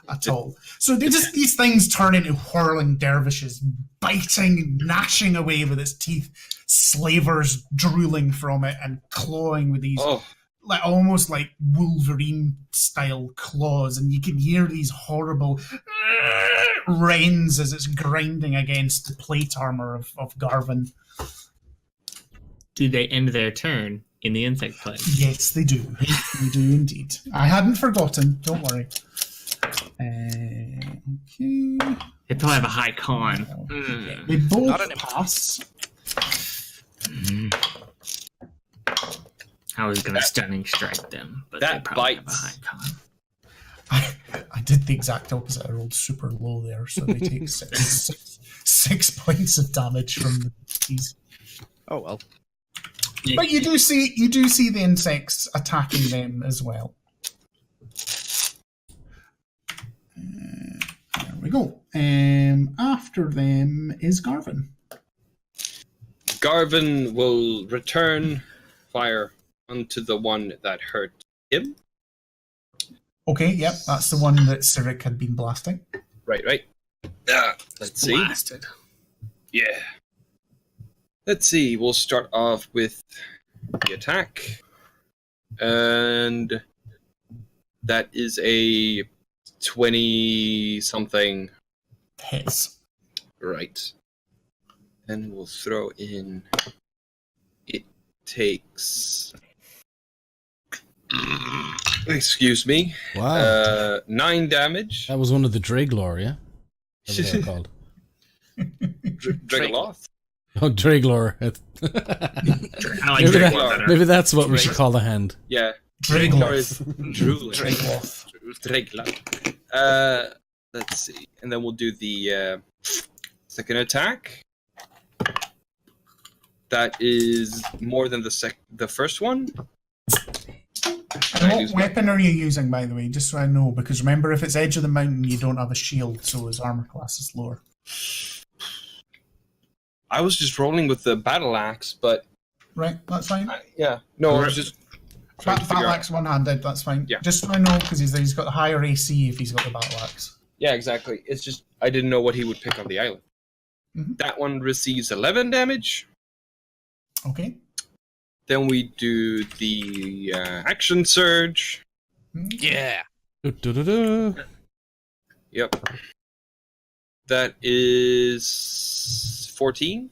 at all. So these things turn into whirling dervishes, biting, gnashing away with its teeth, slavers drooling from it and clawing with these... almost like Wolverine-style claws, and you can hear these horrible rains as it's grinding against the plate armor of Garvin. Do they end their turn in the insect plague? Yes, they do. They do indeed. I hadn't forgotten. Don't worry. Okay. They probably have a high con. They both pass. I was going to stunning strike them, but that they probably bites. have a high con. I did the exact opposite. I rolled super low there, so they take 6 points of damage from these. Oh well. But you do see the insects attacking them as well. There we go. After them is Garvin. Garvin will return fire onto the one that hurt him. Okay, yep, that's the one that Cyric had been blasting. Right. Let's see. Blasted. Yeah. Let's see. We'll start off with the attack. And that is a 20-something. Hits. Right. Then we'll throw in... It takes... Excuse me. Wow. 9 damage. That was one of the Draglor, yeah? Whatever they're called. Dragoloth. Oh, Draglor. I like Dragoloth better. Maybe that's what we should call the hand. Yeah. Dragoloth. is drooling. Dragoloth. Dragoloth. Let's see. And then we'll do the second attack. That is more than the first one. And what weapon are you using, by the way, just so I know? Because remember, if it's edge of the mountain, you don't have a shield, so his armor class is lower. I was just rolling with the battle axe, but... Right, that's fine. Yeah. No, I was just... Battle axe one-handed, that's fine. Yeah. Just so I know, because he's got the higher AC if he's got the battle axe. Yeah, exactly. It's just, I didn't know what he would pick on the island. Mm-hmm. That one receives 11 damage. Okay. Then we do the action surge. Yeah. Du-du-du-du. Yep. That is 14.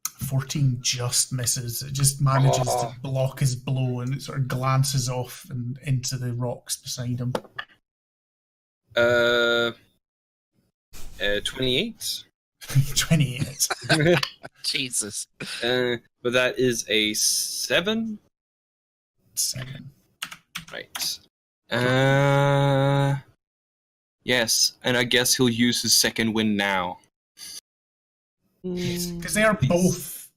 14 just misses. It just manages to block his blow, and it sort of glances off and into the rocks beside him. 28. 20 hits. Jesus. But that is a 7. 7. Right. Yes, and I guess he'll use his second wind now. Yes, because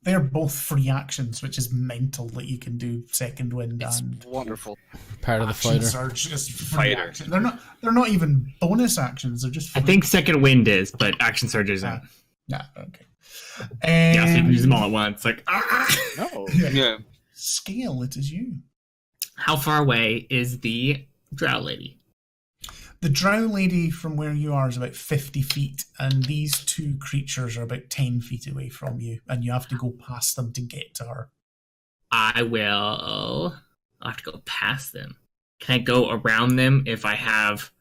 they're both free actions, which is mental that you can do second wind It's and wonderful. Part of the action fighter. surge is free Fighter. action. They're not even bonus actions. They're just free. I think second wind is, but action surge isn't. Yeah, okay. Yeah, so you can use them all at once. Like, No. Yeah. Scale, it is you. How far away is the drow lady? The drow lady from where you are is about 50 feet, and these two creatures are about 10 feet away from you, and you have to go past them to get to her. I'll have to go past them. Can I go around them if I have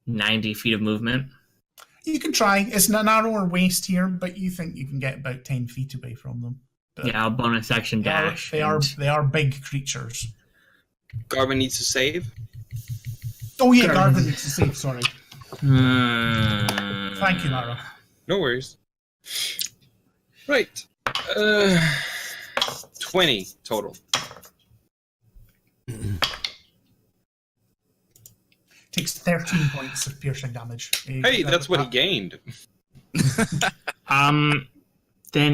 90 feet of movement? You can try. It's a narrower waist here, but you think you can get about 10 feet away from them. But Yeah, I'll bonus action dash. They are big creatures. Garvin needs to save. Oh yeah, Garvin needs to save, sorry. Thank Thank you, Lara. No worries. Right. 20 total. Takes 13 points of piercing damage. Hey, that's what he gained. Then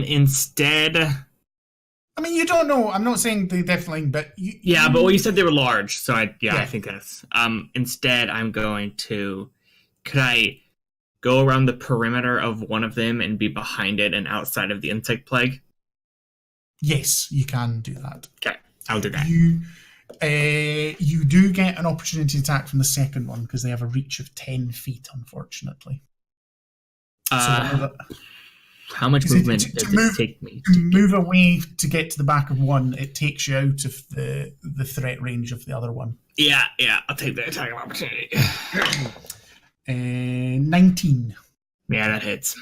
instead... I mean, you don't know. I'm not saying they definitely, but Yeah, but well, you said they were large, so I Yeah. think that's... Instead, I'm going to... Could I go around the perimeter of one of them and be behind it and outside of the insect plague? Yes, you can do that. Okay, I'll do that. You do get an opportunity attack from the second one because they have a reach of 10 feet, unfortunately. How much Because movement to does move- it take me? To move away to get to the back of one, it takes you out of the threat range of the other one. Yeah, I'll take the attack of opportunity. 19. Yeah, that hits.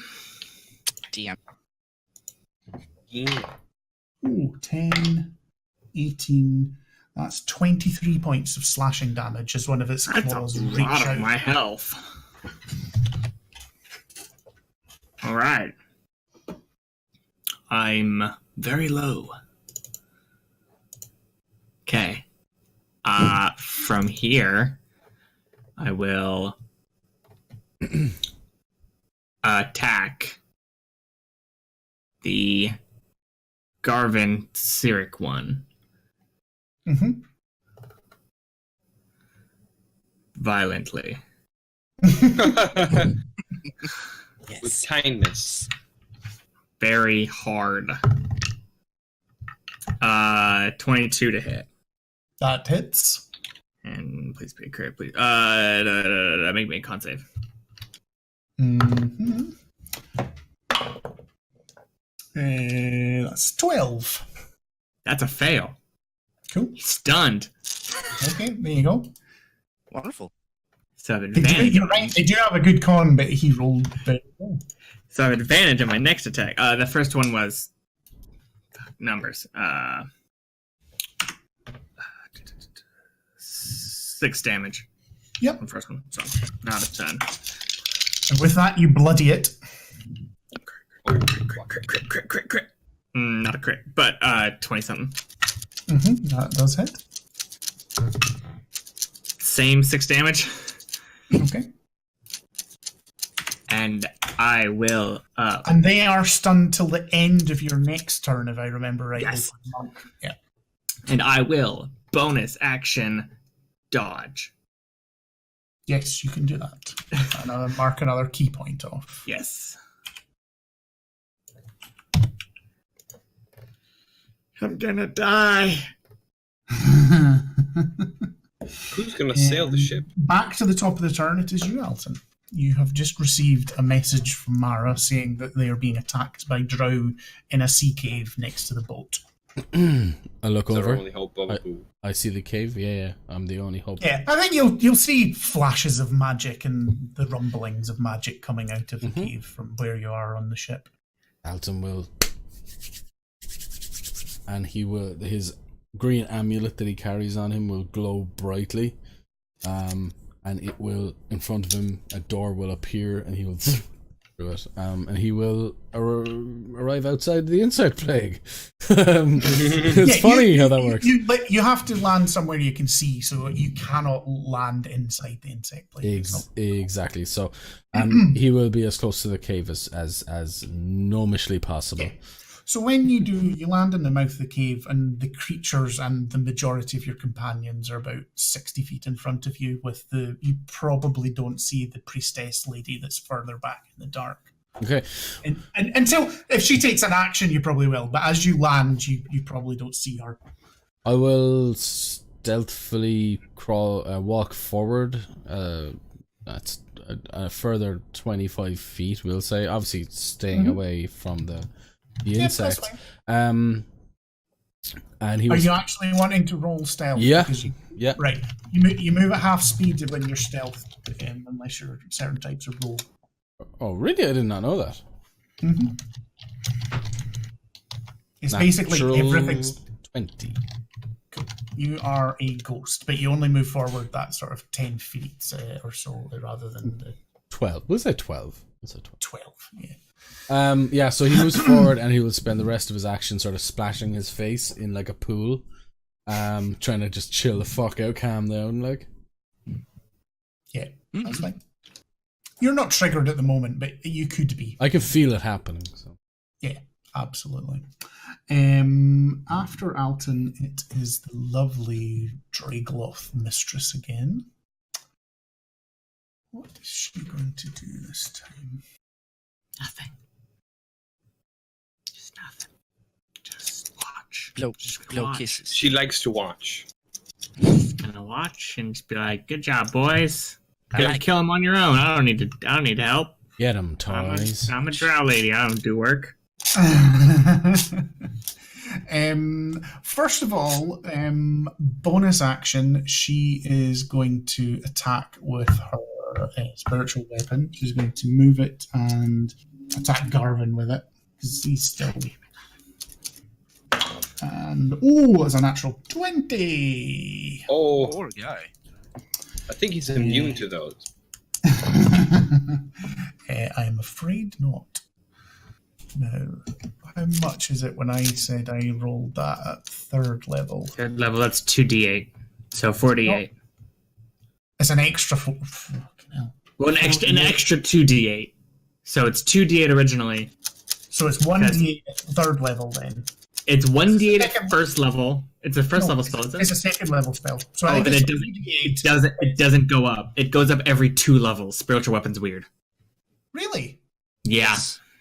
DM. Yeah. Ooh, 10, 18. That's 23 points of slashing damage as one of its That's claws a reach lot out. of my health. All right. I'm very low. Okay. From here, I will attack the Garvin Cyric one Mm-hmm. violently. With kindness. Very hard. 22 to hit. That hits. And please be a crit, please. Make me a con save. Mm-hmm. That's 12. That's a fail. Cool. He's stunned. Okay, there you go. Wonderful. So I have They do, advantage. you're right, they do have a good con, but he rolled very well. So I have advantage on my next attack. The first one was numbers. 6 damage. Yep. On the first one. So not a ton. And with that, you bloody it. Crit. Not a crit, but 20 something. Mm-hmm, that does hit. Same 6 damage. Okay. And I will. And they are stunned till the end of your next turn, if I remember right. Yes. Yeah. And I will bonus action dodge. Yes, you can do that. And I'll mark another key point off. Yes. I'm gonna die. Who's going to sail the ship? Back to the top of the turn, it is you, Alton. You have just received a message from Mara saying that they are being attacked by drow in a sea cave next to the boat. I look It's our over. only hope of a boo. I see the cave. Yeah, I'm the only hope. Yeah, I think you'll see flashes of magic and the rumblings of magic coming out of the cave from where you are on the ship. Alton will, and he will. His green amulet that he carries on him will glow brightly, and it will in front of him. A door will appear, and he will through it, and he will arrive outside the insect plague. It's funny how that works. But you have to land somewhere you can see, so you cannot land inside the insect plague. Exactly. So, he will be as close to the cave as normally possible. Yeah. So when you do, you land in the mouth of the cave, and the creatures and the majority of your companions are about 60 feet in front of you. You probably don't see the priestess lady that's further back in the dark. Okay. And until if she takes an action, you probably will. But as you land, you probably don't see her. I will stealthily walk forward. That's a further 25 feet. We'll say, obviously staying away from the insect. And he was... Are you actually wanting to roll stealth? Yeah. Yeah. Right. You move at half speed when you're stealth, unless you're certain types of roll. Oh, really? I did not know that. Mm-hmm. It's basically everything's 20. You are a ghost, but you only move forward that sort of 10 feet or so, rather than the 12. We'll say 12. 12. Yeah. So he moves forward and he will spend the rest of his action sort of splashing his face in like a pool, trying to just chill the fuck out, calm down, like. Yeah, that's fine. You're not triggered at the moment, but you could be. I can feel it happening. So. Yeah, absolutely. After Alton, it is the lovely Dragloth mistress again. What is she going to do this time? Nothing. Just nothing. Just watch. Blow kisses. She likes to watch. Gonna watch and just be like, "Good job, boys. Gotta kill him on your own. I don't need help. Get him, toys. I'm a drow lady. I don't do work." First of all, bonus action, she is going to attack with her spiritual weapon. She's going to move it and attack Garvin with it, because he's still... And, it's a natural 20! Oh, Poor guy. I think he's immune to those. I'm afraid not. No. How much is it when I said I rolled that at 3rd level? 3rd level, that's 2d8. So 48. Oh. It's an extra... Fucking hell. Well, an extra 2d8. So it's 2d8 originally. So it's 1d8 at 3rd level then. It's 1d8 at 1st level. It's a first level spell, isn't it? It's a 2nd level spell. So then it doesn't go up. It goes up every 2 levels. Spiritual weapon's weird. Really? Yeah.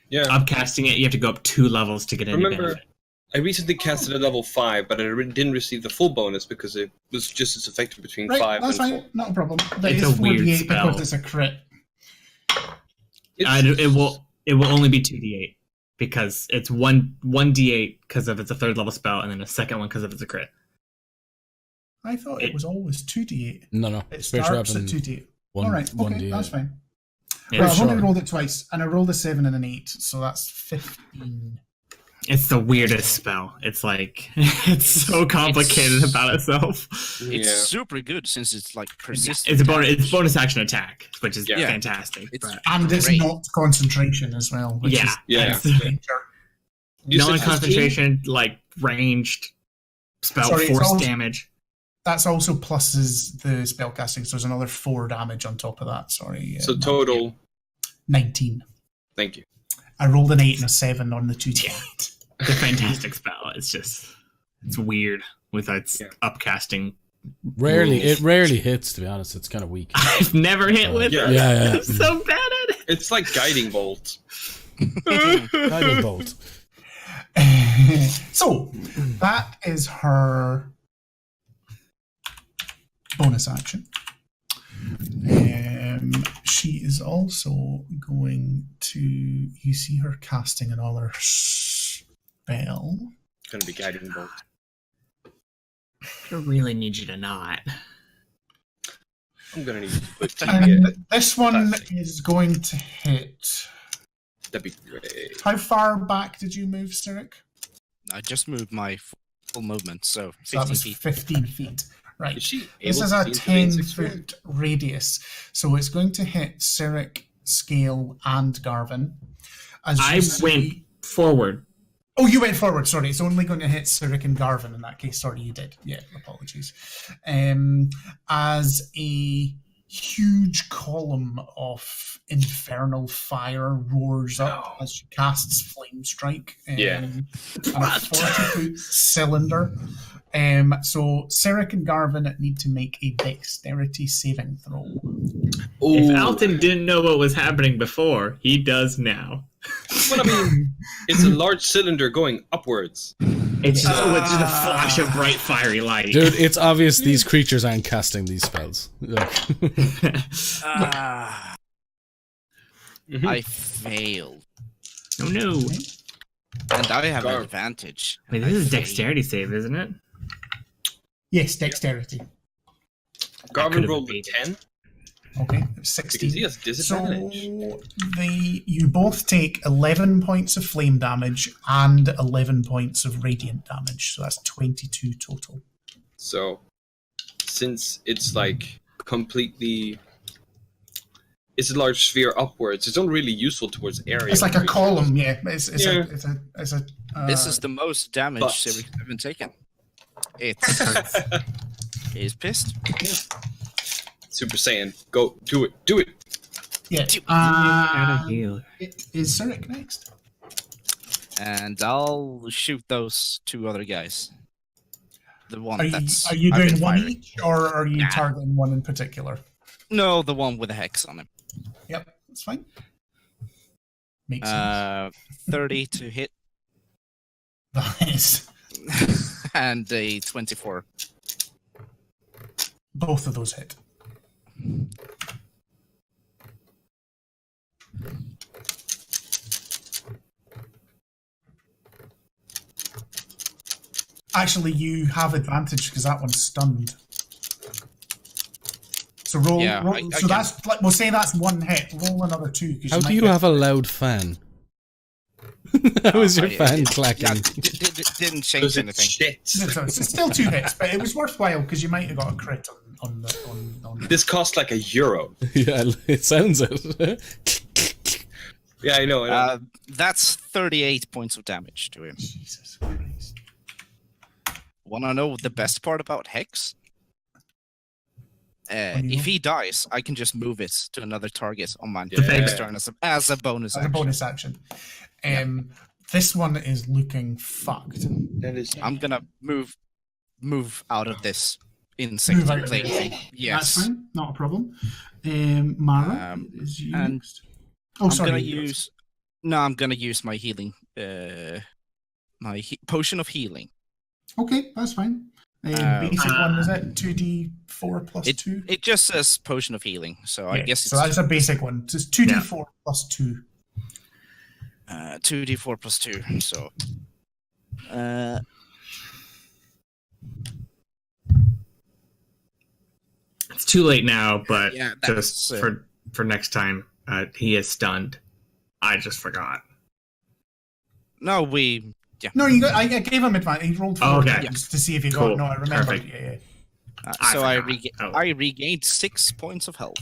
Yeah. Upcasting it, you have to go up 2 levels to get any benefit. I recently casted at level 5, but I didn't receive the full bonus because it was just as effective between 5 that's and fine. 4. Not a problem. That It's is a weird 48 spell. because it's a crit. It will only be 2d8 because it's 1d8 because of it's a 3rd level spell, and then a 2nd one because of it's a crit. I thought it was always 2d8. No. It Spiritual starts at weapon, 2d8. 1, All right, okay, 1d8. that's fine. Yeah, Well, I've only sure. rolled it twice, and I rolled a 7 and an 8, so that's 15. It's the weirdest spell. It's like it's so complicated about itself. It's super good since it's like persistent. It's bonus action attack, which is fantastic. It's but- And it's great. not concentration as well. Which is Yeah. You said Non-concentration, like ranged spell, Sorry, it's force also- damage. That's also pluses the spellcasting, so there's another 4 damage on top of that. Sorry. So total. 19. Thank you. I rolled an 8 and a 7 on the 2d8. It's a fantastic spell. It's weird with its upcasting. It rarely hits, to be honest. It's kind of weak. I've never hit with it. Yeah. I'm so bad at it. It's like guiding bolt. Guiding bolt. So, that is her bonus action. She is also going to... You see her casting another spell. It's going to be guiding bolt. I really need you to not. I'm going to need to put And this one is going to hit... That'd be great. How far back did you move, Cyric? I just moved my full movement, so So that 15 was feet. 15 feet. Right. Is she This able is to a see into the insect 10-foot radius. So it's going to hit Cyric Scale, and Garvin. As I you see- went forward. Oh, you went forward. Sorry, it's only going to hit Sirik and Garvin in that case. Sorry, you did. Yeah, apologies. As a huge column of infernal fire roars up as she casts Flame Strike. On a 40-foot cylinder. So Sirik and Garvin need to make a dexterity saving throw. If Alton didn't know what was happening before, he does now. Well, I mean, it's a large cylinder going upwards. It's just a flash of bright fiery light. Dude, it's obvious these creatures aren't casting these spells. I failed. Oh no. And I have an advantage. Wait, this is a dexterity save, isn't it? Yes, dexterity. Garvin rolled a 10. Okay, 16. Because he has disadvantage. So you both take 11 points of flame damage and 11 points of radiant damage. So that's 22 total. So, since it's like completely... It's a large sphere upwards. It's not really useful towards area. It's like a column, yeah. It's Yeah. This is the most damage but- Sirik has been taken. He's pissed. Super Saiyan. Go. Do it. Do it. Yeah. It is Sirik next. And I'll shoot those two other guys. The one Are you, that's... are you I've doing been one firing. each, or are you Nah. targeting one in particular? No, the one with the hex on him. Yep, that's fine. Makes sense. 30 to hit Nice. and a 24. Both of those hit. Actually, you have advantage because that one's stunned. So roll. Yeah, roll I so can- that's like we'll say that's one hit. Roll another two. 'Cause How do might you get- have a loud fan? How is your fan Yeah, clacking? didn't change Because it's anything. shit. It's still two hits, but it was worthwhile because you might have got a crit on This cost like €1. Yeah, it sounds it. Yeah, I know. That's 38 points of damage to him. Jesus Christ. Wanna know the best part about Hex? If he dies, I can just move it to another target on my next turn as a bonus As a action. bonus action. This one is looking fucked. That is. I'm gonna move out of this insect Move out of thing. it. Yes. That's fine, not a problem. Mara is you and next. Oh, I'm sorry. gonna use. No, I'm gonna use my healing. Potion of healing. Okay, that's fine. Basic one is it 2d4 plus 2? It just says potion of healing, so I guess it's so that's a basic one. It's 2d4 plus 2. 2d4 plus 2. So. It's too late now, but Yeah, just that's, for next time, he is stunned. I just forgot. No, we. Yeah. No, you got. I gave him advantage. He rolled 4 Okay. just to see if he Cool. got. No, I remember. Perfect. Yeah. So I I, forgot. I regained 6 points of health.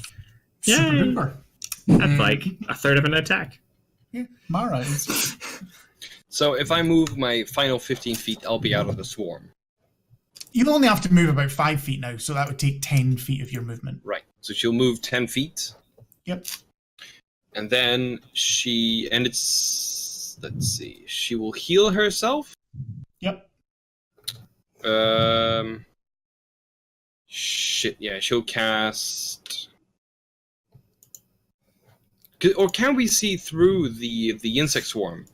Yay. Super duper. That's like a third of an attack. Yeah, Mara is. So if I move my final 15 feet, I'll be out of the swarm. You only have to move about 5 feet now, so that would take 10 feet of your movement. Right. So she'll move 10 feet. Yep. And then it's, let's see, she will heal herself. Yep. Shit, yeah, she'll cast... Or can we see through the insect swarm?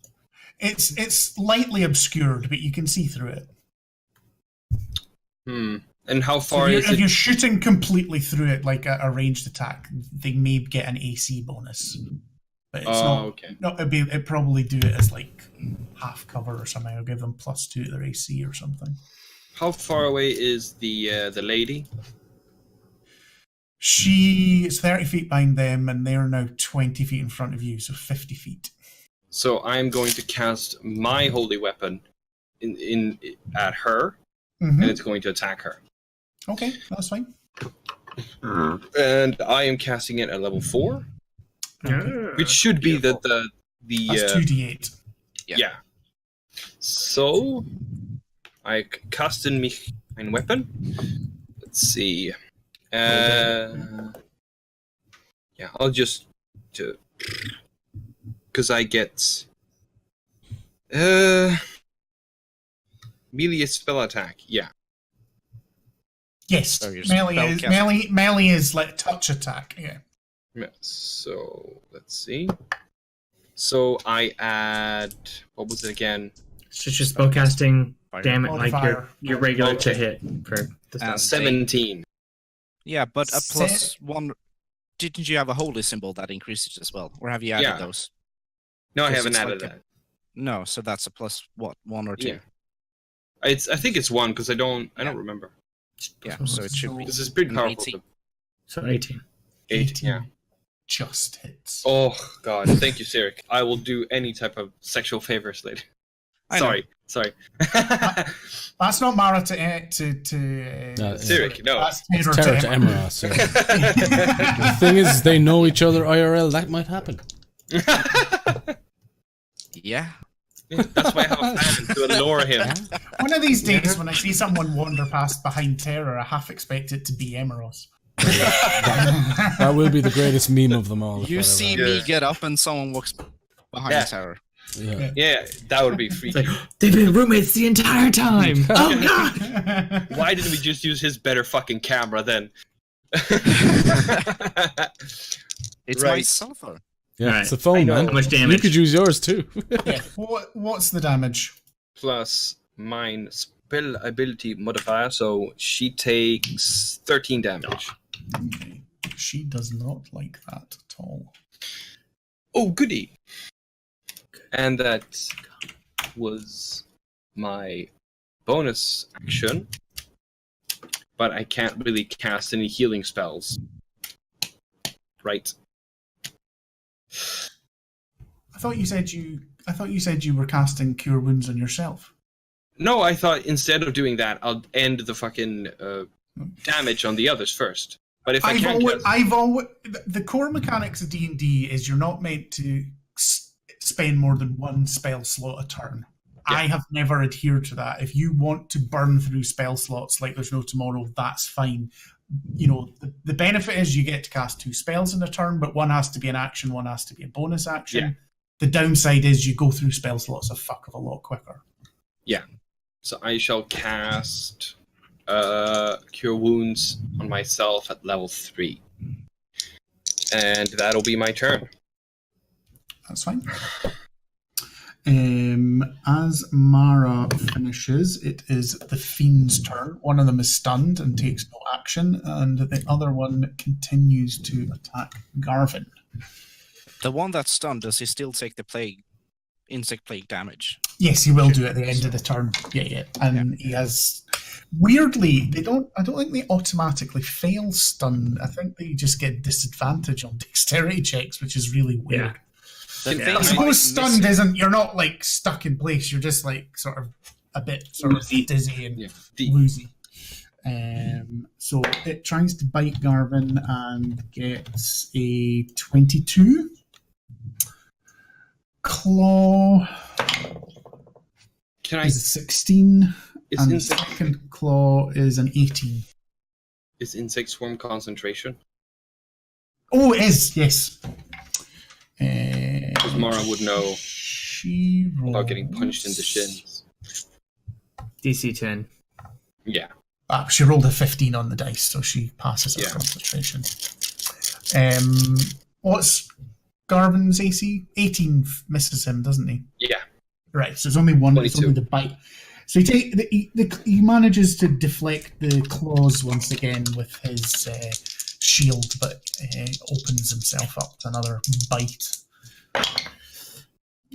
It's lightly obscured, but you can see through it. And how far So is if it? you're shooting completely through it like a ranged attack, they may get an AC bonus. But it's not. Okay. No, it'd probably do it as like half cover or something. I'll give them +2 to their AC or something. How far away is the lady? She is 30 feet behind them, and they're now 20 feet in front of you, so 50 feet. So I'm going to cast my holy weapon in at her, and it's going to attack her. Okay, that's fine. And I am casting it at level 4. which should be the That's 2d8. yeah. So I casten mich ein Weapon. Let's see. Yeah, I'll just because I get melee spell attack. Yeah. Yes, So your melee is like touch attack. Yeah. So let's see. So I add, what was it again? So it's just spellcasting Fire. damage, like Modifier. your regular to hit for the spell. 17. Yeah, but a Se- +1. Didn't you have a holy symbol that increases as well, or have you added Yeah. those? No, I Because haven't it's added like that. No, so that's a +1 or 2? Yeah. I think it's 1 because I don't remember. Yeah, so it should be. This is pretty An powerful. 18. So 18. 8, yeah. Just hits. Oh god, thank you, Sirik. I will do any type of sexual favors later. I know. Sorry. That's not Mara to Sirik, no. That's It's Terror Terror to to Emerald. Emerald. So. The thing is, they know each other IRL. That might happen. Yeah. That's why I have a plan to allure him. One of these days, when I see someone wander past behind Terror, I half expect it to be Emeros. That will be the greatest meme of them all. if You that see ever me Yeah. get up and someone walks behind Yeah. Terror. happens. Yeah. Yeah, that would be It's freaky. like, they've been roommates the entire time. Oh god! Why didn't we just use his better fucking camera then? It's Right. my cell phone. Yeah, Alright. it's a phone, know. man. How much You damage? could use yours too. Yeah. What's the damage? Plus mine spell ability modifier, so she takes 13 damage. Okay. She does not like that at all. Oh, goody! And that was my bonus action, but I can't really cast any healing spells. Right. I thought you said you were casting Cure Wounds on yourself. No, I thought instead of doing that, I'll end the fucking damage on the others first. But if I can't cast... the core mechanics of D&D is you're not meant to spend more than one spell slot a turn. Yeah. I have never adhered to that. If you want to burn through spell slots like there's no tomorrow, that's fine. You know, the benefit is you get to cast 2 spells in a turn, but one has to be an action, one has to be a bonus action. Yeah. The downside is you go through spell slots a fuck of a lot quicker. Yeah. So I shall cast Cure Wounds on myself at level 3. And that'll be my turn. That's fine. As Mara finishes, it is the Fiend's turn. One of them is stunned and takes no action, and the other one continues to attack Garvin. The one that's stunned, does he still take the insect plague damage? Yes, he will do at the end of the turn. Yeah. And he has weirdly, I don't think they automatically fail stun. I think they just get disadvantage on dexterity checks, which is really weird. Yeah. The Yeah. thing I is, suppose like, stunned isn't, you're not like stuck in place, you're just like sort of a bit sort of dizzy and Yeah. woozy. So it tries to bite Garvin and gets a 22. Claw Can I... is a 16, Is and the insect, second claw is an 18. is insect swarm concentration? Oh, it is, yes. Because Mara would know She about getting punched in the rolls- shins. DC 10. Yeah. She rolled a 15 on the dice, so she passes her Yeah. concentration. What's Garvin's AC? 18 misses him, doesn't he? Yeah. Right, so it's only one. It's 22. only the bite. So he manages to deflect the claws once again with his shield, but opens himself up to another bite.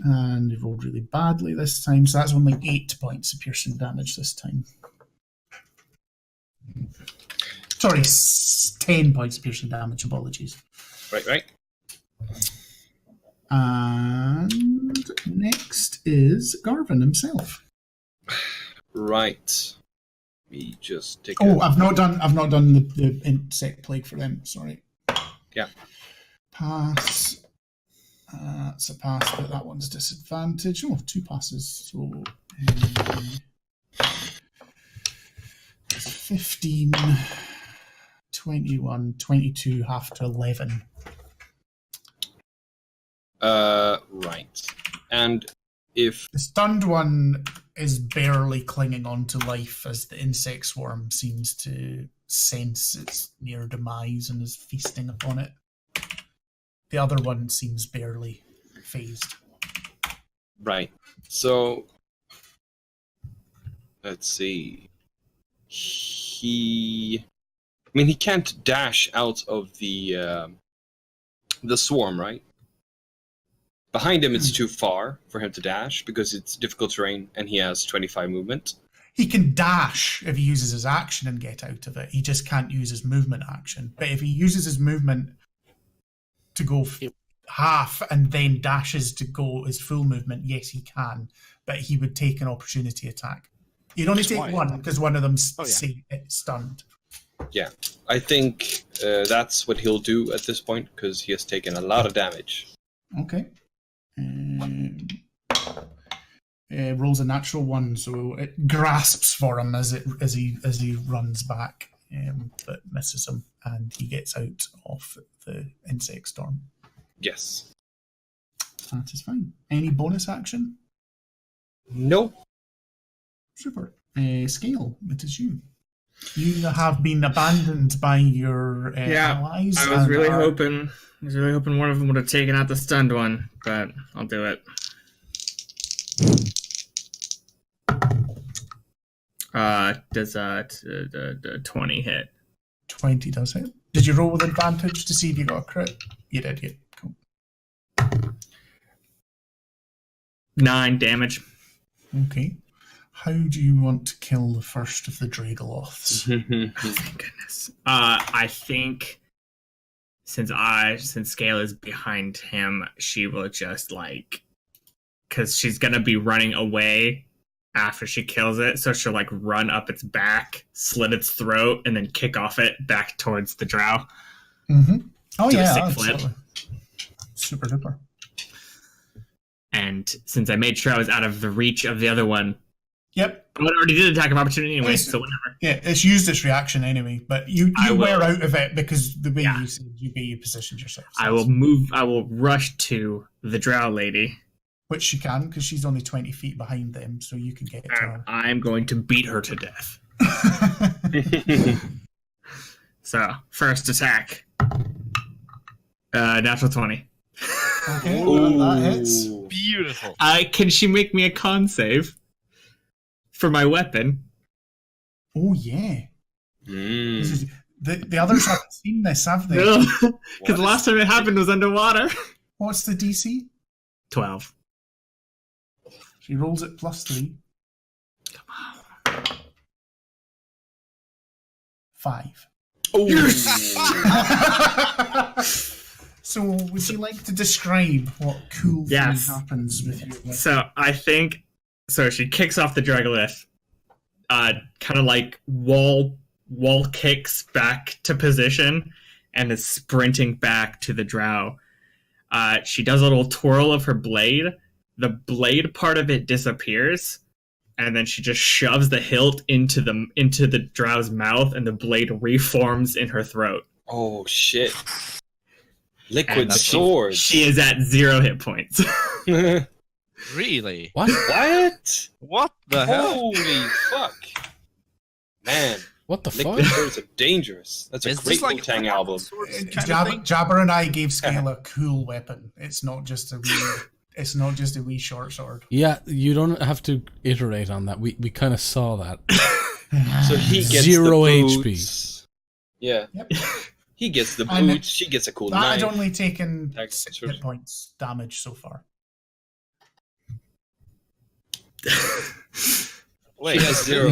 And he rolled really badly this time, so that's only 8 points of piercing damage this time. Sorry, 10 points of piercing damage, apologies. Right. And next is Garvin himself. Right. We just take Oh, I've not done the insect plague for them, sorry. Yeah. Pass. That's a pass, but that one's disadvantage. Oh, 2 passes. So 15, 21, 22, half to 11. Right. And if The stunned one is barely clinging on to life as the insect swarm seems to sense its near demise and is feasting upon it. The other one seems barely phased. right, so let's see. He can't dash out of the swarm, right? Behind him, it's too far for him to dash because it's difficult terrain, and he has 25 movement. He can dash if he uses his action and get out of it. He just can't use his movement action. But if he uses his movement to go half and then dashes to go his full movement, yes, he can. But he would take an opportunity attack. You'd only take one because one of them's stunned. Yeah, I think that's what he'll do at this point because he has taken a lot of damage. Okay. Rolls a natural 1, so it grasps for him as he runs back, but misses him, and he gets out of the insect storm. Yes. That is fine. Any bonus action? Nope. Super. Scale, it is you. You have been abandoned by your allies. I was really hoping one of them would have taken out the stunned one, but I'll do it. Does the 20 hit? 20 does hit. Did you roll with advantage to see if you got a crit? You did, yeah. Cool. 9 damage. Okay. How do you want to kill the first of the Dragoloths? Oh, thank goodness. I think since Scale is behind him, she will just because she's gonna be running away after she kills it, so she'll run up its back, slit its throat, and then kick off it back towards the drow. Mm-hmm. Oh Do a yeah, sick absolutely. flip. Super duper. And since I made sure I was out of the reach of the other one, Yep. I already did attack of opportunity anyway, so whatever. Yeah, it's used its reaction anyway, but you were out of it because the way you said you positioned yourself. So I will rush to the drow lady. Which she can, because she's only 20 feet behind them, so you can get to her. I'm going to beat her to death. So, first attack. Natural 20. Okay, well, that hits. Beautiful. Can she make me a con save? For my weapon? Oh, yeah. This is, the others haven't seen this, have they? No, because the last time it happened was underwater. What's the DC? 12. She rolls it +3. Come on. 5. Oh. So, would you like to describe what cool thing happens with your weapon? So, I think... So, she kicks off the Dragolith, kind of wall kicks back to position, and is sprinting back to the drow. She does a little twirl of her blade. The blade part of it disappears, and then she just shoves the hilt into the drow's mouth, and the blade reforms in her throat. Oh shit! Liquid sword. She is at 0 hit points. Really? What? What? What the hell? Holy fuck! Man, What the liquid fuck? swords are dangerous. That's a Is great this like Wu-Tang a album. Jabber and I gave Scale a cool weapon. It's not just a wee. It's not just a wee short sword. Yeah, you don't have to iterate on that. We kind of saw that. So he gets 0 the HP. boots. Yeah. Yep. He gets the And boots. She gets a cool That knife. had only taken Attack 6 sword. hit points damage so far. Wait, She has 0.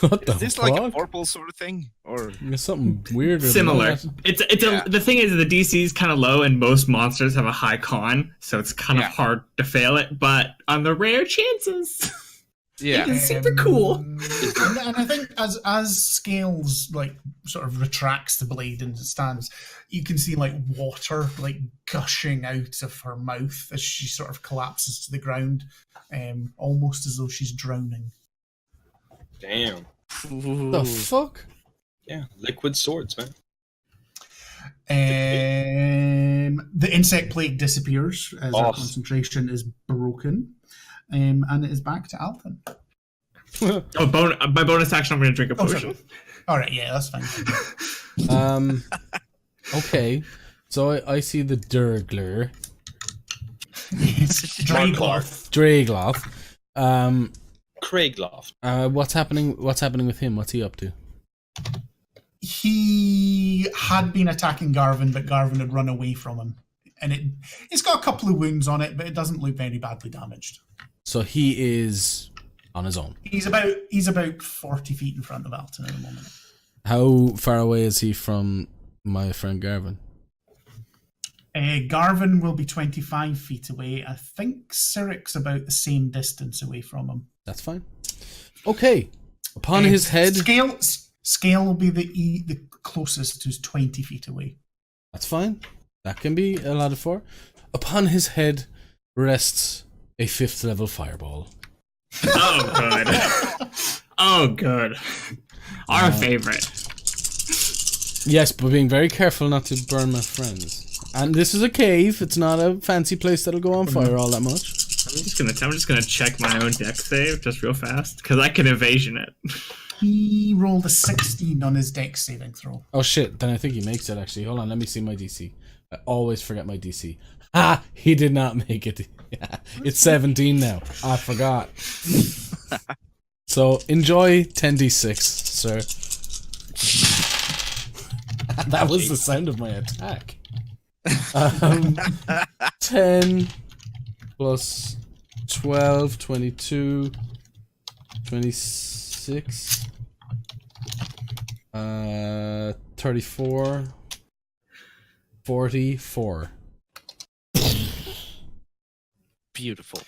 What the is this fuck? like a purple sort of thing? Or There's something weird. Similar. The thing is, the DC is kind of low, and most monsters have a high con, so it's kind of hard to fail it. But on the rare chances, Yeah. It is super cool. And I think as Scales like sort of retracts the blade and it stands, you can see like water like gushing out of her mouth as she sort of collapses to the ground, almost as though she's drowning. Damn. The fuck? Yeah, liquid swords, man. The insect plague disappears as our concentration is broken, and it is back to Alton. My bonus action, I'm going to drink a potion. All right, yeah, that's fine. Okay, so I see the Durgler. Dragloth. Craigloft. What's happening with him? What's he up to? He had been attacking Garvin, but Garvin had run away from him. And it's got a couple of wounds on it, but it doesn't look very badly damaged. So he is on his own. He's about 40 feet in front of Alton at the moment. How far away is he from my friend Garvin? Garvin will be 25 feet away. I think Cyric's about the same distance away from him. That's fine. Okay. Upon his head... Scale will be the closest, who's 20 feet away. That's fine. That can be allotted for. Upon his head rests a 5th level fireball. Oh, good. Oh, good. Our favorite. Yes, but being very careful not to burn my friends. And this is a cave. It's not a fancy place that'll go on fire all that much. I'm just gonna check my own deck save just real fast because I can evasion it. He rolled a 16 on his dex saving throw. Oh shit, then I think he makes it actually. Hold on, let me see my DC. I always forget my DC. Ah, he did not make it. Yeah, it's 17 now. I forgot. So enjoy 10d6, sir. That was the sound of my attack. 10 plus 12, 22, 26, 34, 44. Beautiful.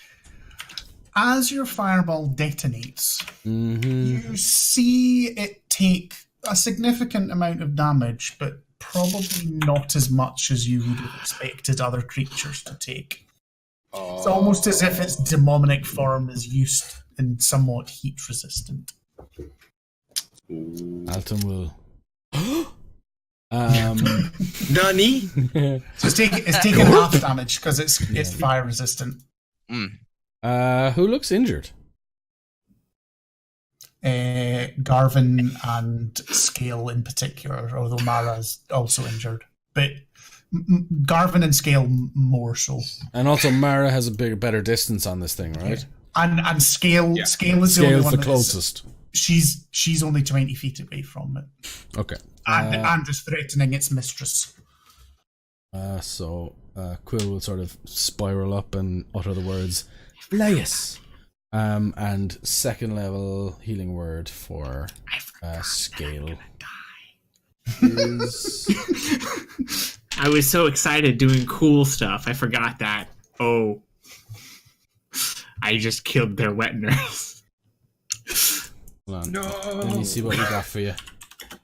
As your fireball detonates, you see it take a significant amount of damage, but probably not as much as you would have expected other creatures to take. It's almost as if its demonic form is used and somewhat heat resistant. Alton will. Nani? So it's taking half damage because it's fire resistant. Who looks injured? Garvin and Scale in particular, although Mara's also injured. But Garvin and Scale more so. And also Mara has a better distance on this thing, right? And Scale is the only Scale's one the closest. She's only 20 feet away from it. Okay. And is threatening its mistress. So Quill will sort of spiral up and utter the words Blaius. And 2nd level healing word for Scale is... I was so excited doing cool stuff. I forgot that. Oh. I just killed their wet nurse. Hold on. No. Let me see what we got for you.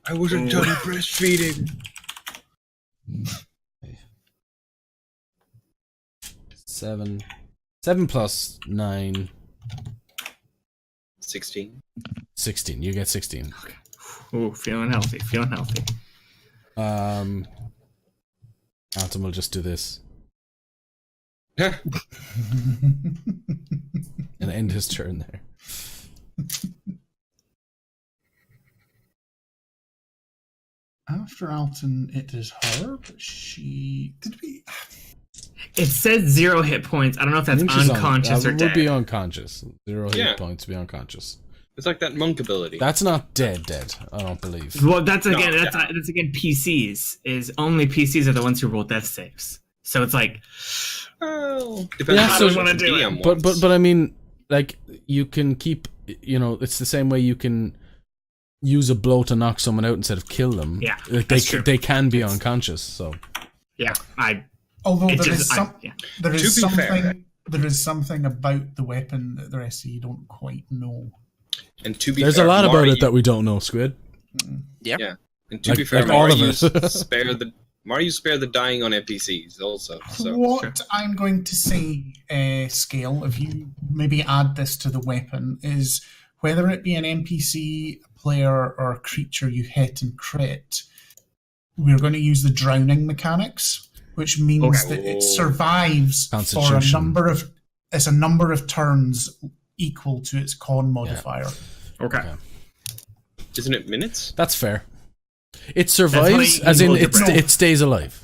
I wasn't done breastfeeding. 7 plus 9. 16. 16. You get 16. Okay. Ooh, feeling healthy. Alton will just do this. And end his turn there. After Alton, it is her, but did we... It says 0 hit points. I don't know if that's unconscious or dead. Would be unconscious. 0 hit points to be unconscious. It's like that monk ability. That's not dead. I don't believe. Well, that's again PCs. Is only PCs are the ones who roll death saves. So it's like, depends on how you want to do it. But I mean, like you can keep. You know, it's the same way you can use a blow to knock someone out instead of kill them. Yeah, like they can be unconscious. So yeah, Although there is something there is something about the weapon that the rest of you don't quite know. And to be There's fair, a lot about Mari, it that we don't know, Squid. Yep. Yeah. And to be Like- fair, like all Mari of used us. spare the dying on NPCs also. So What I'm going to say, Scale, if you maybe add this to the weapon, is whether it be an NPC, player, or a creature you hit and crit, we're going to use the drowning mechanics, which means Okay. that it survives for a Constitution. number of turns equal to its con modifier. Okay. isn't it minutes? That's fair. It survives, how as you in hold your breath. it stays alive,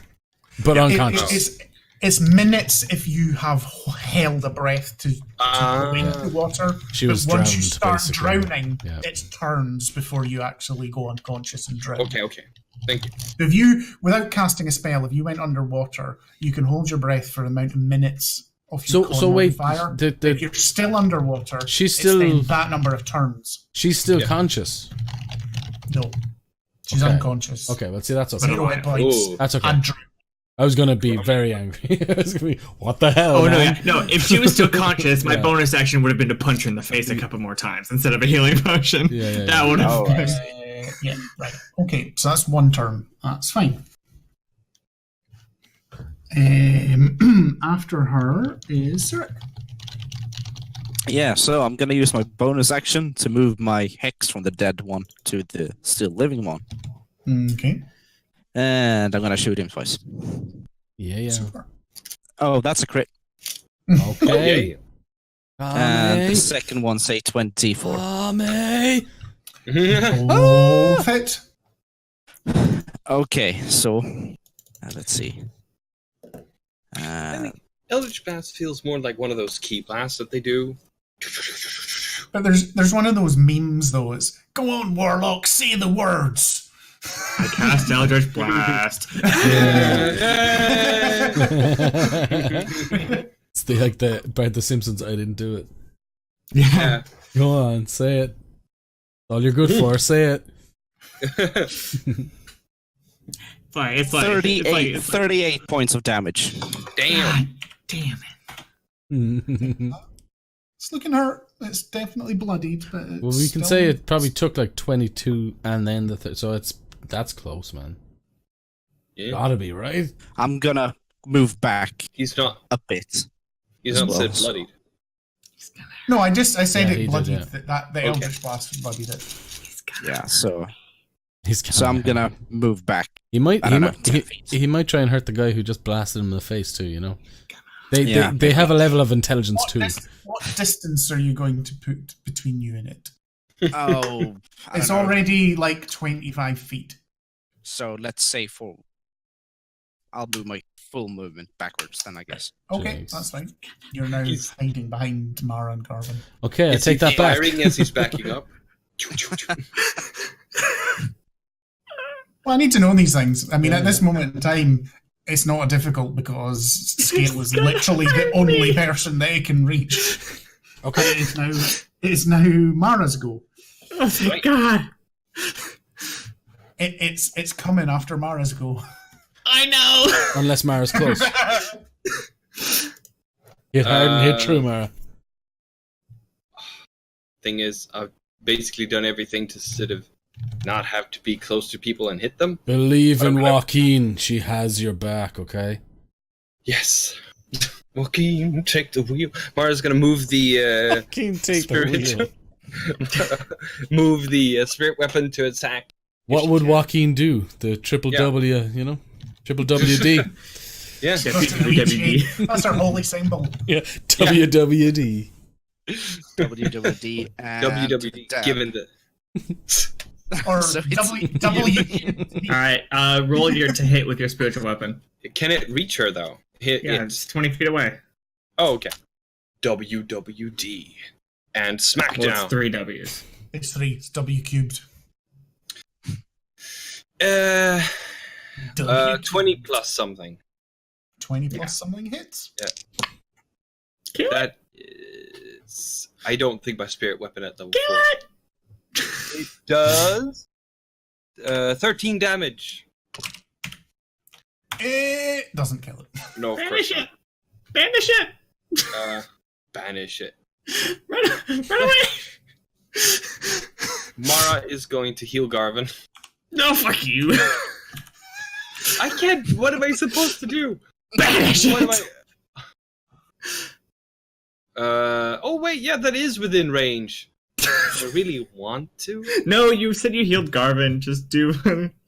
but unconscious. It's minutes if you have held a breath to go into water. She was but once you drowned, start basically. drowning, Yeah. it's turns before you actually go unconscious and drown. Okay. Thank you. If you, without casting a spell, if you went underwater, you can hold your breath for the amount of minutes of your con So wait, modifier. the- If you're still underwater, She's it's still- then that number of turns. she's still Yeah. conscious. No, she's Okay. unconscious. Okay, let's see. That's okay. 0 hit points. Oh. That's okay. And drown. I was gonna be very angry. I was gonna be, what the hell? Oh no, man? no! If she was still conscious, my Yeah. bonus action would have been to punch her in the face a couple more times instead of a healing potion. Yeah. That would have. Oh, Yeah, right. Okay, so that's one turn. That's fine. After her is Zurich. Yeah, so I'm gonna use my bonus action to move my hex from the dead one to the still living one. Okay, And I'm gonna shoot him twice. Yeah. super. Oh, that's a crit. Okay. And the second one, say 24. Ame. Oh, fit. Okay, so let's see. Eldritch Blast feels more like one of those key blasts that they do. But there's one of those memes though. It's go on, Warlock, say the words. I cast Eldritch Blast. It's like about the Simpsons. I didn't do it. Yeah. Go on, say it. All you're good for. Say it. It's like 38 points of damage. Damn. Damn it! It's looking hurt. It's definitely bloodied, but it's Well, we can still- say it probably took like 22 and then so that's close, man. Yeah. Gotta be, right? I'm gonna move back He's not a bit. said Well. bloodied. No, I said Yeah, he it did, bloodied. yeah. That the Okay. Eldritch Blast bloodied it. Yeah, so He's I'm gonna move back. He might. I He don't know, might. 10 He, feet. he might try and hurt the guy who just blasted him in the face too. You know. Yeah. They have a level of intelligence too. What distance are you going to put between you and it? Oh, I It's don't know. already like 25 feet. So let's say I'll do my full movement backwards then, I guess. Okay, Jeez. that's fine. You're now He's- hiding behind Mara and Garvin. Okay, I Is take he that back. firing as he's backing up? Well, I need to know these things. I mean, at this moment in time, it's not difficult because Scale is literally the only person they can reach. Okay. It's now Mara's go. Oh, thank God! It's coming after Mara's go. I know. Unless Mara's close. Hit hard and hit true, Mara. Thing is, I've basically done everything to sort of not have to be close to people and hit them. Believe in Whatever. Joaquin. She has your back. Okay. Yes. Joaquin, take the wheel. Mara's gonna move the Joaquin, take spirit. Move the spirit weapon to attack. What would Joaquin do? The triple Yeah. W, you know, triple WD. Yeah. WWD. That's our holy symbol. Yeah, WWD. WWD and WWD. dab. Given the Or So it's- W. All right, roll your to hit with your spiritual weapon. can it reach her though? Hit Yeah, it. it's 20 feet away. Oh, okay. WWD and Well, it's smackdown. 3 W's. It's 3. It's W cubed. 20 plus something. 20 plus something hits. Kill it. That is. I don't think my spirit weapon at level 4. Kill it. It does 13 damage. It doesn't kill it. No, of Banish course it. Banish it. Banish it. Run away! Mara is going to heal Garvin. No, fuck you. I can't. What am I supposed to do? Banish What am it. I? Oh wait, yeah, that is within range. Do I really want to? No, you said you healed Garvin. Just do.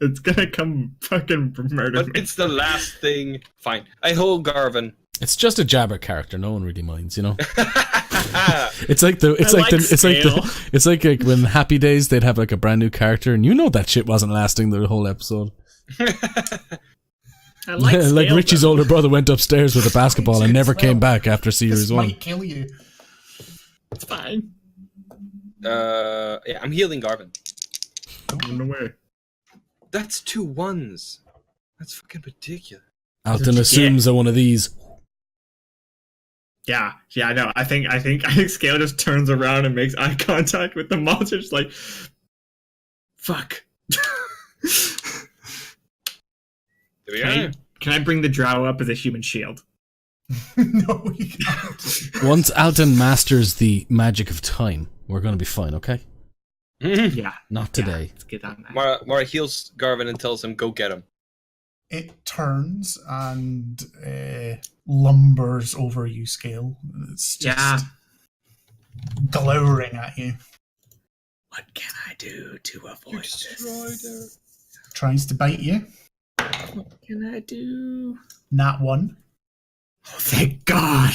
It's gonna come fucking murder But me. it's the last thing. Fine, I hold Garvin. It's just a jabber character. No one really minds, you know. Ah, It's like when Happy Days they'd have like a brand new character, and you know that shit wasn't lasting the whole episode. I like Like scale, Richie's though. older brother went upstairs with a basketball and never came back after This series 1. might kill you. It's fine. yeah, I'm healing Garvin. Run away. That's 2 1s. That's fucking ridiculous. Alton assumes one of these. Yeah, no. I think Scale just turns around and makes eye contact with the monster, just like, fuck. There we go. Can I bring the drow up as a human shield? No, you can't. Once Alton masters the magic of time, we're going to be fine, okay? Yeah. Not today. Let's get on that. Mara heals Garvin and tells him, "Go get him." It turns and lumbers over you, Scale. It's just glowering at you. What can I do to avoid this? Tries to bite you. What can I do? Nat 1. Oh, thank God.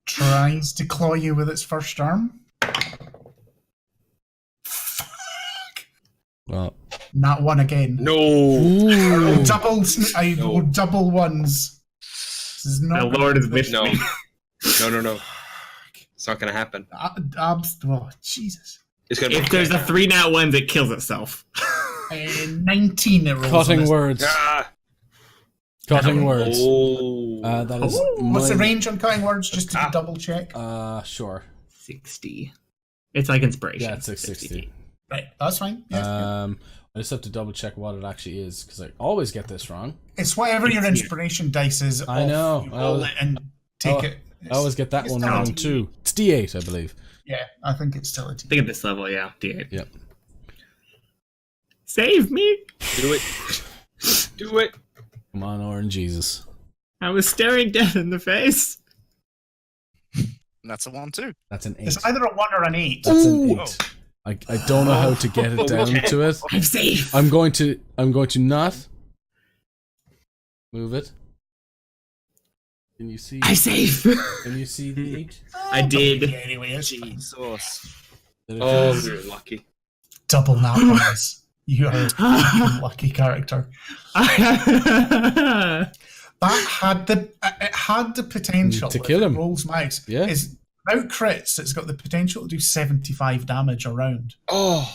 Tries to claw you with its first arm. Well, Nat 1 again. No. ooh. I will double ones. This is not. The Lord is with No. me. No. It's not gonna happen. Oh, Jesus. It's gonna If there's a 3 nat 1s, it kills itself. 19 it rolls. on Cutting this. words. Ah! Cutting words. Oh. That is. What's the mine. range on cutting words? Just to double check. Sure. 60. It's like inspiration. Yeah, it's like 60. Right, that's fine. Yeah. I just have to double check what it actually is because I always get this wrong. It's whatever your inspiration dice is. I know. You roll it and take it. I always get that It's one still wrong a D8. too. It's D8, I believe. Yeah, I think it's still a I D. think at this level, yeah. D8. Yep. Save me! Do it. Do it. Come on, Orange Jesus. I was staring death in the face. That's a 1 too. That's an 8. It's either a 1 or an 8. That's an Ooh. 8. I don't know how to get it down to it. I'm safe. I'm going to not move it. Can you see? I'm safe. Can you see the 8? I did. Yeah, anyway, it's fine. Jesus. Oh, you're lucky. Double nat ones. You are a lucky character. That had the potential To kill if it him. rolls max. Yeah. Is without crits, it's got the potential to do 75 damage a round. Oh,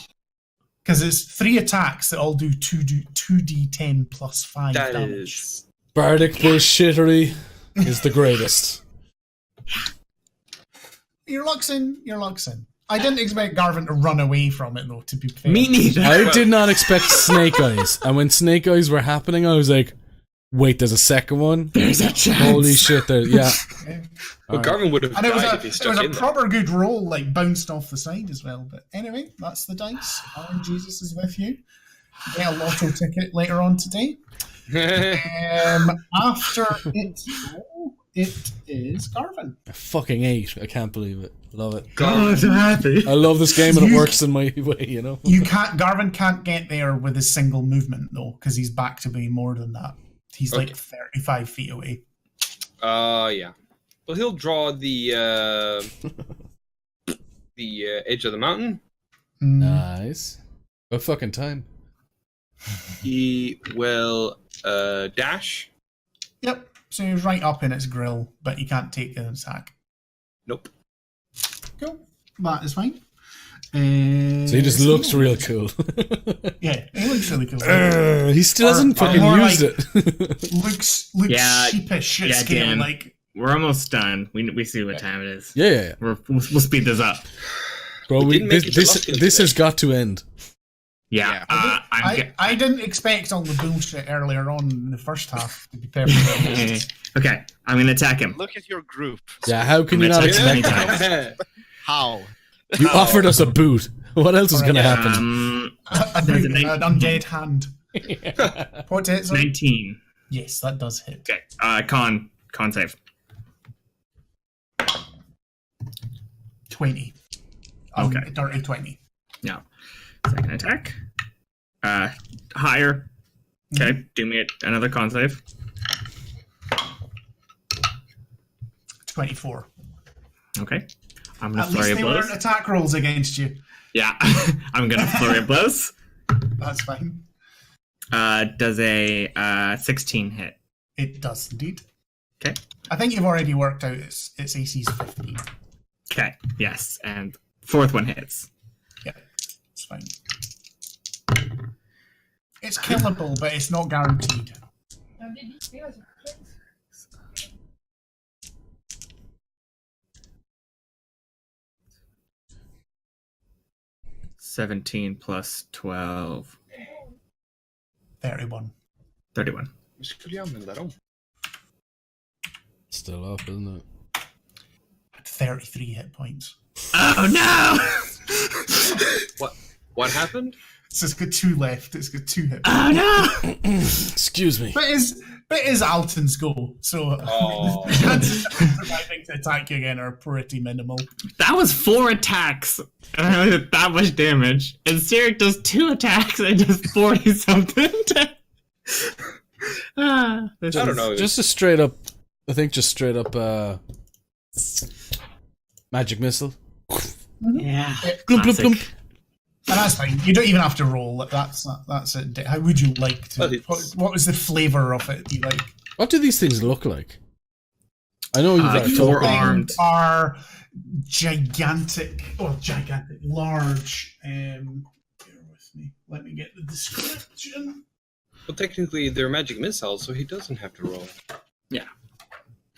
Because it's 3 attacks that all do 2d10 plus 5 that damage. is. Bardic bullshittery is the greatest. Your luck's in. I didn't expect Garvin to run away from it, though, to be fair. Me neither. I did not expect Snake Eyes, and when Snake Eyes were happening, I was like, "Wait, there's a second one." There's a chance. Holy shit! There, yeah. Well, Garvin would have And it was died a, if he it stuck was a in there. proper good roll, like bounced off the side as well. But anyway, that's the dice. Orange Jesus is with you. Get a lotto ticket later on today. After it is Garvin. A fucking 8. I can't believe it. Love it. Oh, I'm so happy. I love this game and it works in my way, you know? Garvin can't get there with his single movement though, because he's back to be more than that. He's like 35 feet away. Yeah. Well, he'll draw the edge of the mountain. Nice. What fucking time? He will dash. Yep. So he's right up in its grill, but he can't take an attack. Nope. Cool. That is fine. So he just looks real cool. Yeah, he looks really cool. He still hasn't Or fucking more used like- it. looks Yeah, sheepish at yeah, scale. Dan. Like We're almost done. We see what time it is. Yeah. We'll speed this up. Bro, We didn't make it to Luskan this has today. got to end. Yeah. I didn't expect all the bullshit earlier on in the first half, to be perfectly honest. Okay, I'm gonna attack him. Look at your group. Yeah, how can you not expect that? Anytime. How? You offered us a boot. What else is going to happen? An undead hand. What hit? 19. Yes, that does hit. Okay. Con save. 20. Okay. Dirty 20. Yeah. Second attack. Higher. Okay. Do me another con save. 24. Okay. I'm gonna At flurry least of they blows. weren't attack rolls against you. Yeah. I'm gonna flurry of blows. That's fine. Does a 16 hit? It does indeed. Okay. I think you've already worked out its AC's 15. Okay. Yes. And fourth one hits. Yeah, it's fine. It's killable, but it's not guaranteed. 17 plus 12. 31. 31. Skulle jag använda dem? Still up, isn't it? 33 hit points. Oh no! What happened? So it's got 2 left. It's got 2 hit points. Oh no! Excuse me. But it is Alton's goal, so Oh. the chances of surviving to attack you again are pretty minimal. That was 4 attacks. And I only did that much damage. And Cyric does 2 attacks and does 40 something. I don't know. Just a straight up, I think just straight up magic missile. Yeah. Glump, glump, glump. And that's fine. You don't even have to roll. That's it. How would you like to? What was the flavour of it? Do you like? What do these things look like? I know you've got a four token. armed. Are gigantic, large. Bear with me. Let me get the description. Well, technically, they're magic missiles, so he doesn't have to roll. Yeah.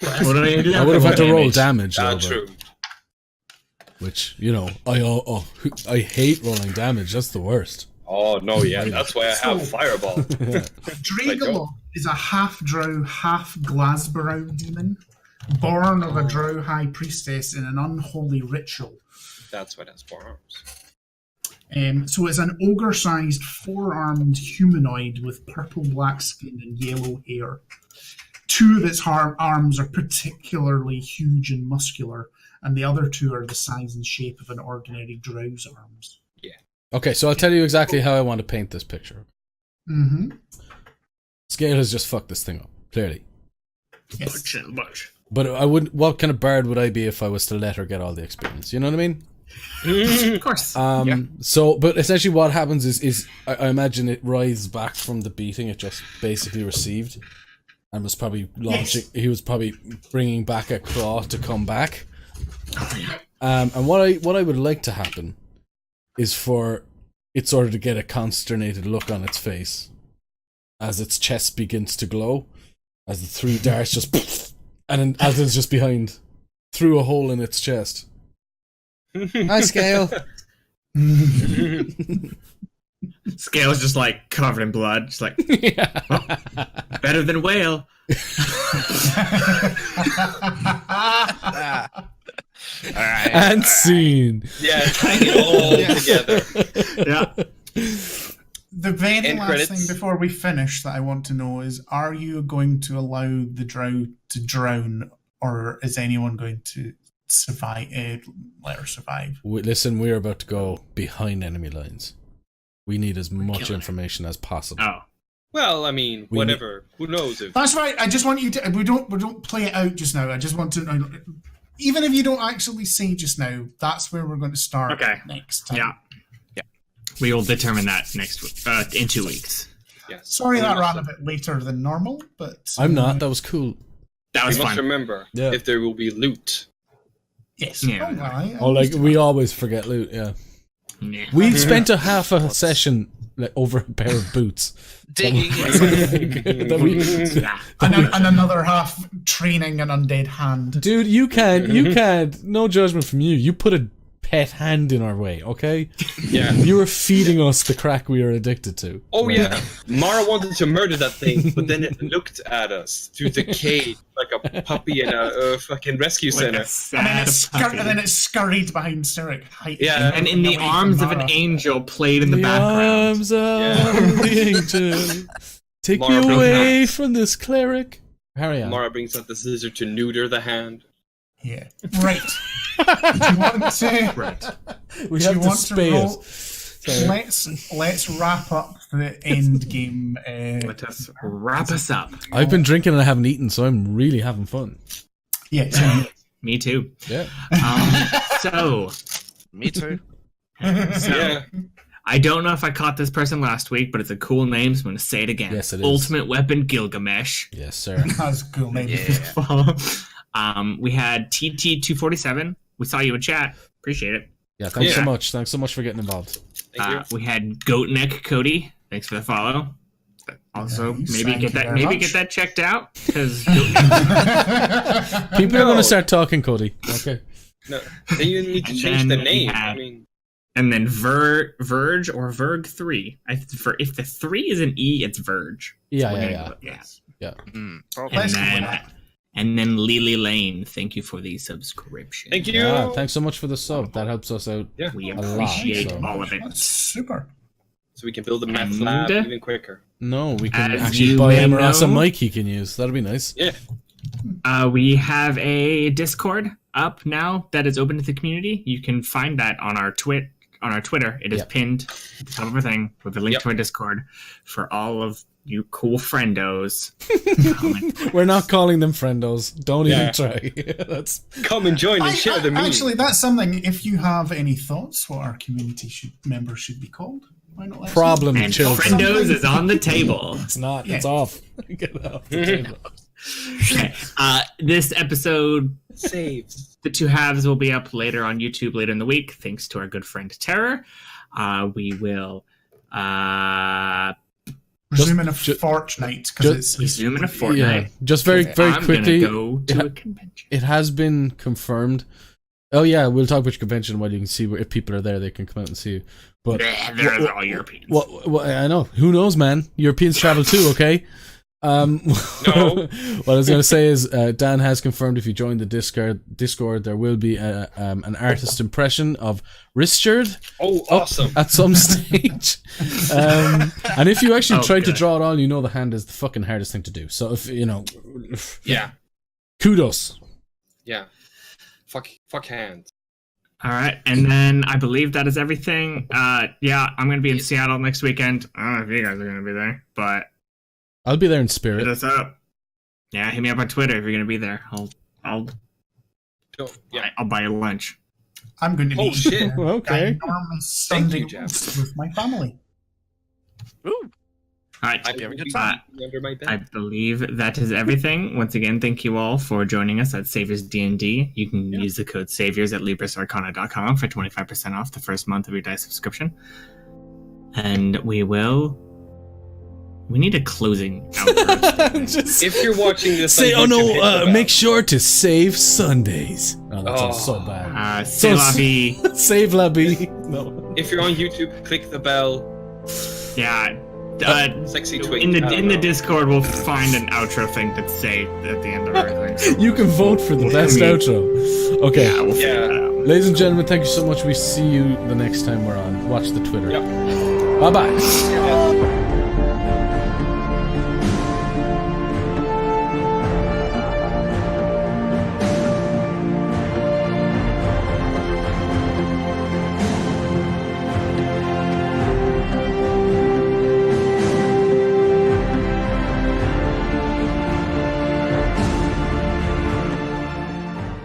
What do I do? I would have had to roll damage, though, That's true. which, you know, I hate rolling damage. That's the worst. Oh, no, yeah. That's why I have Fireball. Dragolor is a half drow, half Glasborough demon, born of a drow high priestess in an unholy ritual. That's why that's 4 arms. So it's an ogre-sized, 4-armed humanoid with purple-black skin and yellow hair. 2 of its arms are particularly huge and muscular, and the other 2 are the size and shape of an ordinary drow's arms. Okay, so I'll tell you exactly how I want to paint this picture. Mm-hmm. Scale has just fucked this thing up, clearly. Yes. But I wouldn't. What kind of bird would I be if I was to let her get all the experience? You know what I mean? Of course. So, but essentially, what happens is I imagine it rises back from the beating it just basically received, and was probably launching. Yes. He was probably bringing back a claw to come back. And what I would like to happen is for it sort of to get a consternated look on its face as its chest begins to glow, as the 3 darts just and then as it's just behind through a hole in its chest. Hi, Scale. Scale's just like covered in blood. Just like, better than whale. All right. And scene. Yeah, hang it all together. Yeah. The very End last credits. thing before we finish that I want to know is, are you going to allow the drow to drown, or is anyone going to survive? Let her survive. Listen, we're about to go behind enemy lines. We need as much killing information as possible. Oh. Well, I mean, We whatever. Who knows if... That's right. I just want you to. We don't play it out just now. I just want to know. Even if you don't actually say just now, that's where we're going to start. Okay. Next time. Yeah. We will determine that next week. In 2 weeks. Yes. Sorry that ran a bit later than normal, but I'm not. That was cool. That We was must fun. remember, Yeah. if there will be loot. Yes. Yeah. Oh, aye, Oh, like we always forget loot. Yeah, Yeah. we spent a half a session like over a pair of boots. Digging That we- Yeah. and another half training an undead hand. Dude, you can't. No judgment from you. You put a pet hand in our way, okay? Yeah. You were feeding us the crack we were addicted to. Oh Right. yeah, Mara wanted to murder that thing, but then it looked at us through the cage like a puppy in a fucking rescue Like center. a sad puppy. And then it scurried behind Sirik. Yeah. And in the arms of an angel played in the background. Arms of the angel. Take Mara me broke away from this cleric. Carry on. Mara brings out the scissor to neuter the hand. Yeah. Right. Do you want to? Right. We Do have you to want to spay roll? it. Sorry. Let's wrap up the end game. Let us wrap us up. I've been drinking and I haven't eaten, so I'm really having fun. Yeah. So, Me too. Yeah. So Me too. Yeah. I don't know if I caught this person last week, but it's a cool name, so I'm going to say it again. Yes, it is. Ultimate Weapon Gilgamesh. Yes, sir. that's a cool name. Yeah. We had TT247. We saw you in chat. Appreciate it. Yeah, thanks so Yeah. much. Thanks so much for getting involved. Thank you. We had Goatneck Cody. Thanks for the follow. Also, Nice. maybe Thank get you that very much. get that checked out because People are going to start talking, Cody. Okay. No, then you need to And change the then we name. had- I mean, and then Verge or Verg 3. If the 3 is an E, it's Verge. Yeah, We're yeah, gonna yeah. go- yeah. Probably. Let's And go with then that. and then Lily Lane. Thank you for the subscription. thank you. Yeah, thanks so much for the sub. That helps us out. Yeah. We A lot, appreciate so. all of it. That's super. So we can build a meth And- lab even quicker. No, we can As actually you buy may Amaras a know- mic he can use. That'd be nice. Yeah. We have a Discord up now that is open to the community. You can find that on our Twitter. It is Yep. pinned at the top of our thing with a link Yep. to our Discord for all of you cool friendos. We're not calling them friendos. Don't Yeah. even try. That's Come and join and share the meme. Actually, that's something. If you have any thoughts, what our community members should be called, why not let us know? problem And children. friendos is on the table. It's not. Yeah. It's off. Get it off the table. Okay. This episode, Saves. the two halves will be up later on YouTube later in the week, thanks to our good friend Terror. We will Resume in a ju- fortnight because it's resume in a Yeah. fortnight. Just very, very I'm quickly. gonna go to a convention. It has been confirmed. Oh yeah, we'll talk about your convention when you can see if people are there. They can come out and see you. But They're all Europeans. what I know. Who knows, man? Europeans travel too. Okay. No. What I was going to say is Dan has confirmed if you join the Discord, there will be an artist impression of Richard Oh, awesome. at some stage. And if you actually Oh, try to good. draw it on, you know the hand is the fucking hardest thing to do. So if you know, Yeah. kudos. Yeah. Fuck hands. All right, and then I believe that is everything. Yeah, I'm gonna be in Seattle next weekend. I don't know if you guys are gonna be there, but I'll be there in hit spirit. us up. Yeah, hit me up on Twitter if you're gonna be there. I'll Yeah. I'll buy you lunch. I'm going to Oh, be shit. Okay. ginormous Sunday you, Jeff. roast with my family. All right, Hope you have a good will time. be under my bed. I believe that is everything. Once again, thank you all for joining us at Saviours DND. You can use the code Saviors at LibrisArcana.com for 25% off the first month of your dice subscription. And we need a closing outro. Just If you're watching this, say, on oh YouTube, hit no, the bell. make sure to save Sundays. Oh, that sounds so Oh. bad. C'est la vie. Save la vie. No. If you're on YouTube, click the bell. Yeah. Sexy tweet. In the I don't in the know. Discord, we'll find an outro thing to say at the end of everything. You can vote for the best outro. Okay. Yeah, we'll figure Yeah. that out. Ladies and gentlemen, thank you so much. We see you the next time we're on. Watch the Twitter. Yep. Bye bye. Yeah.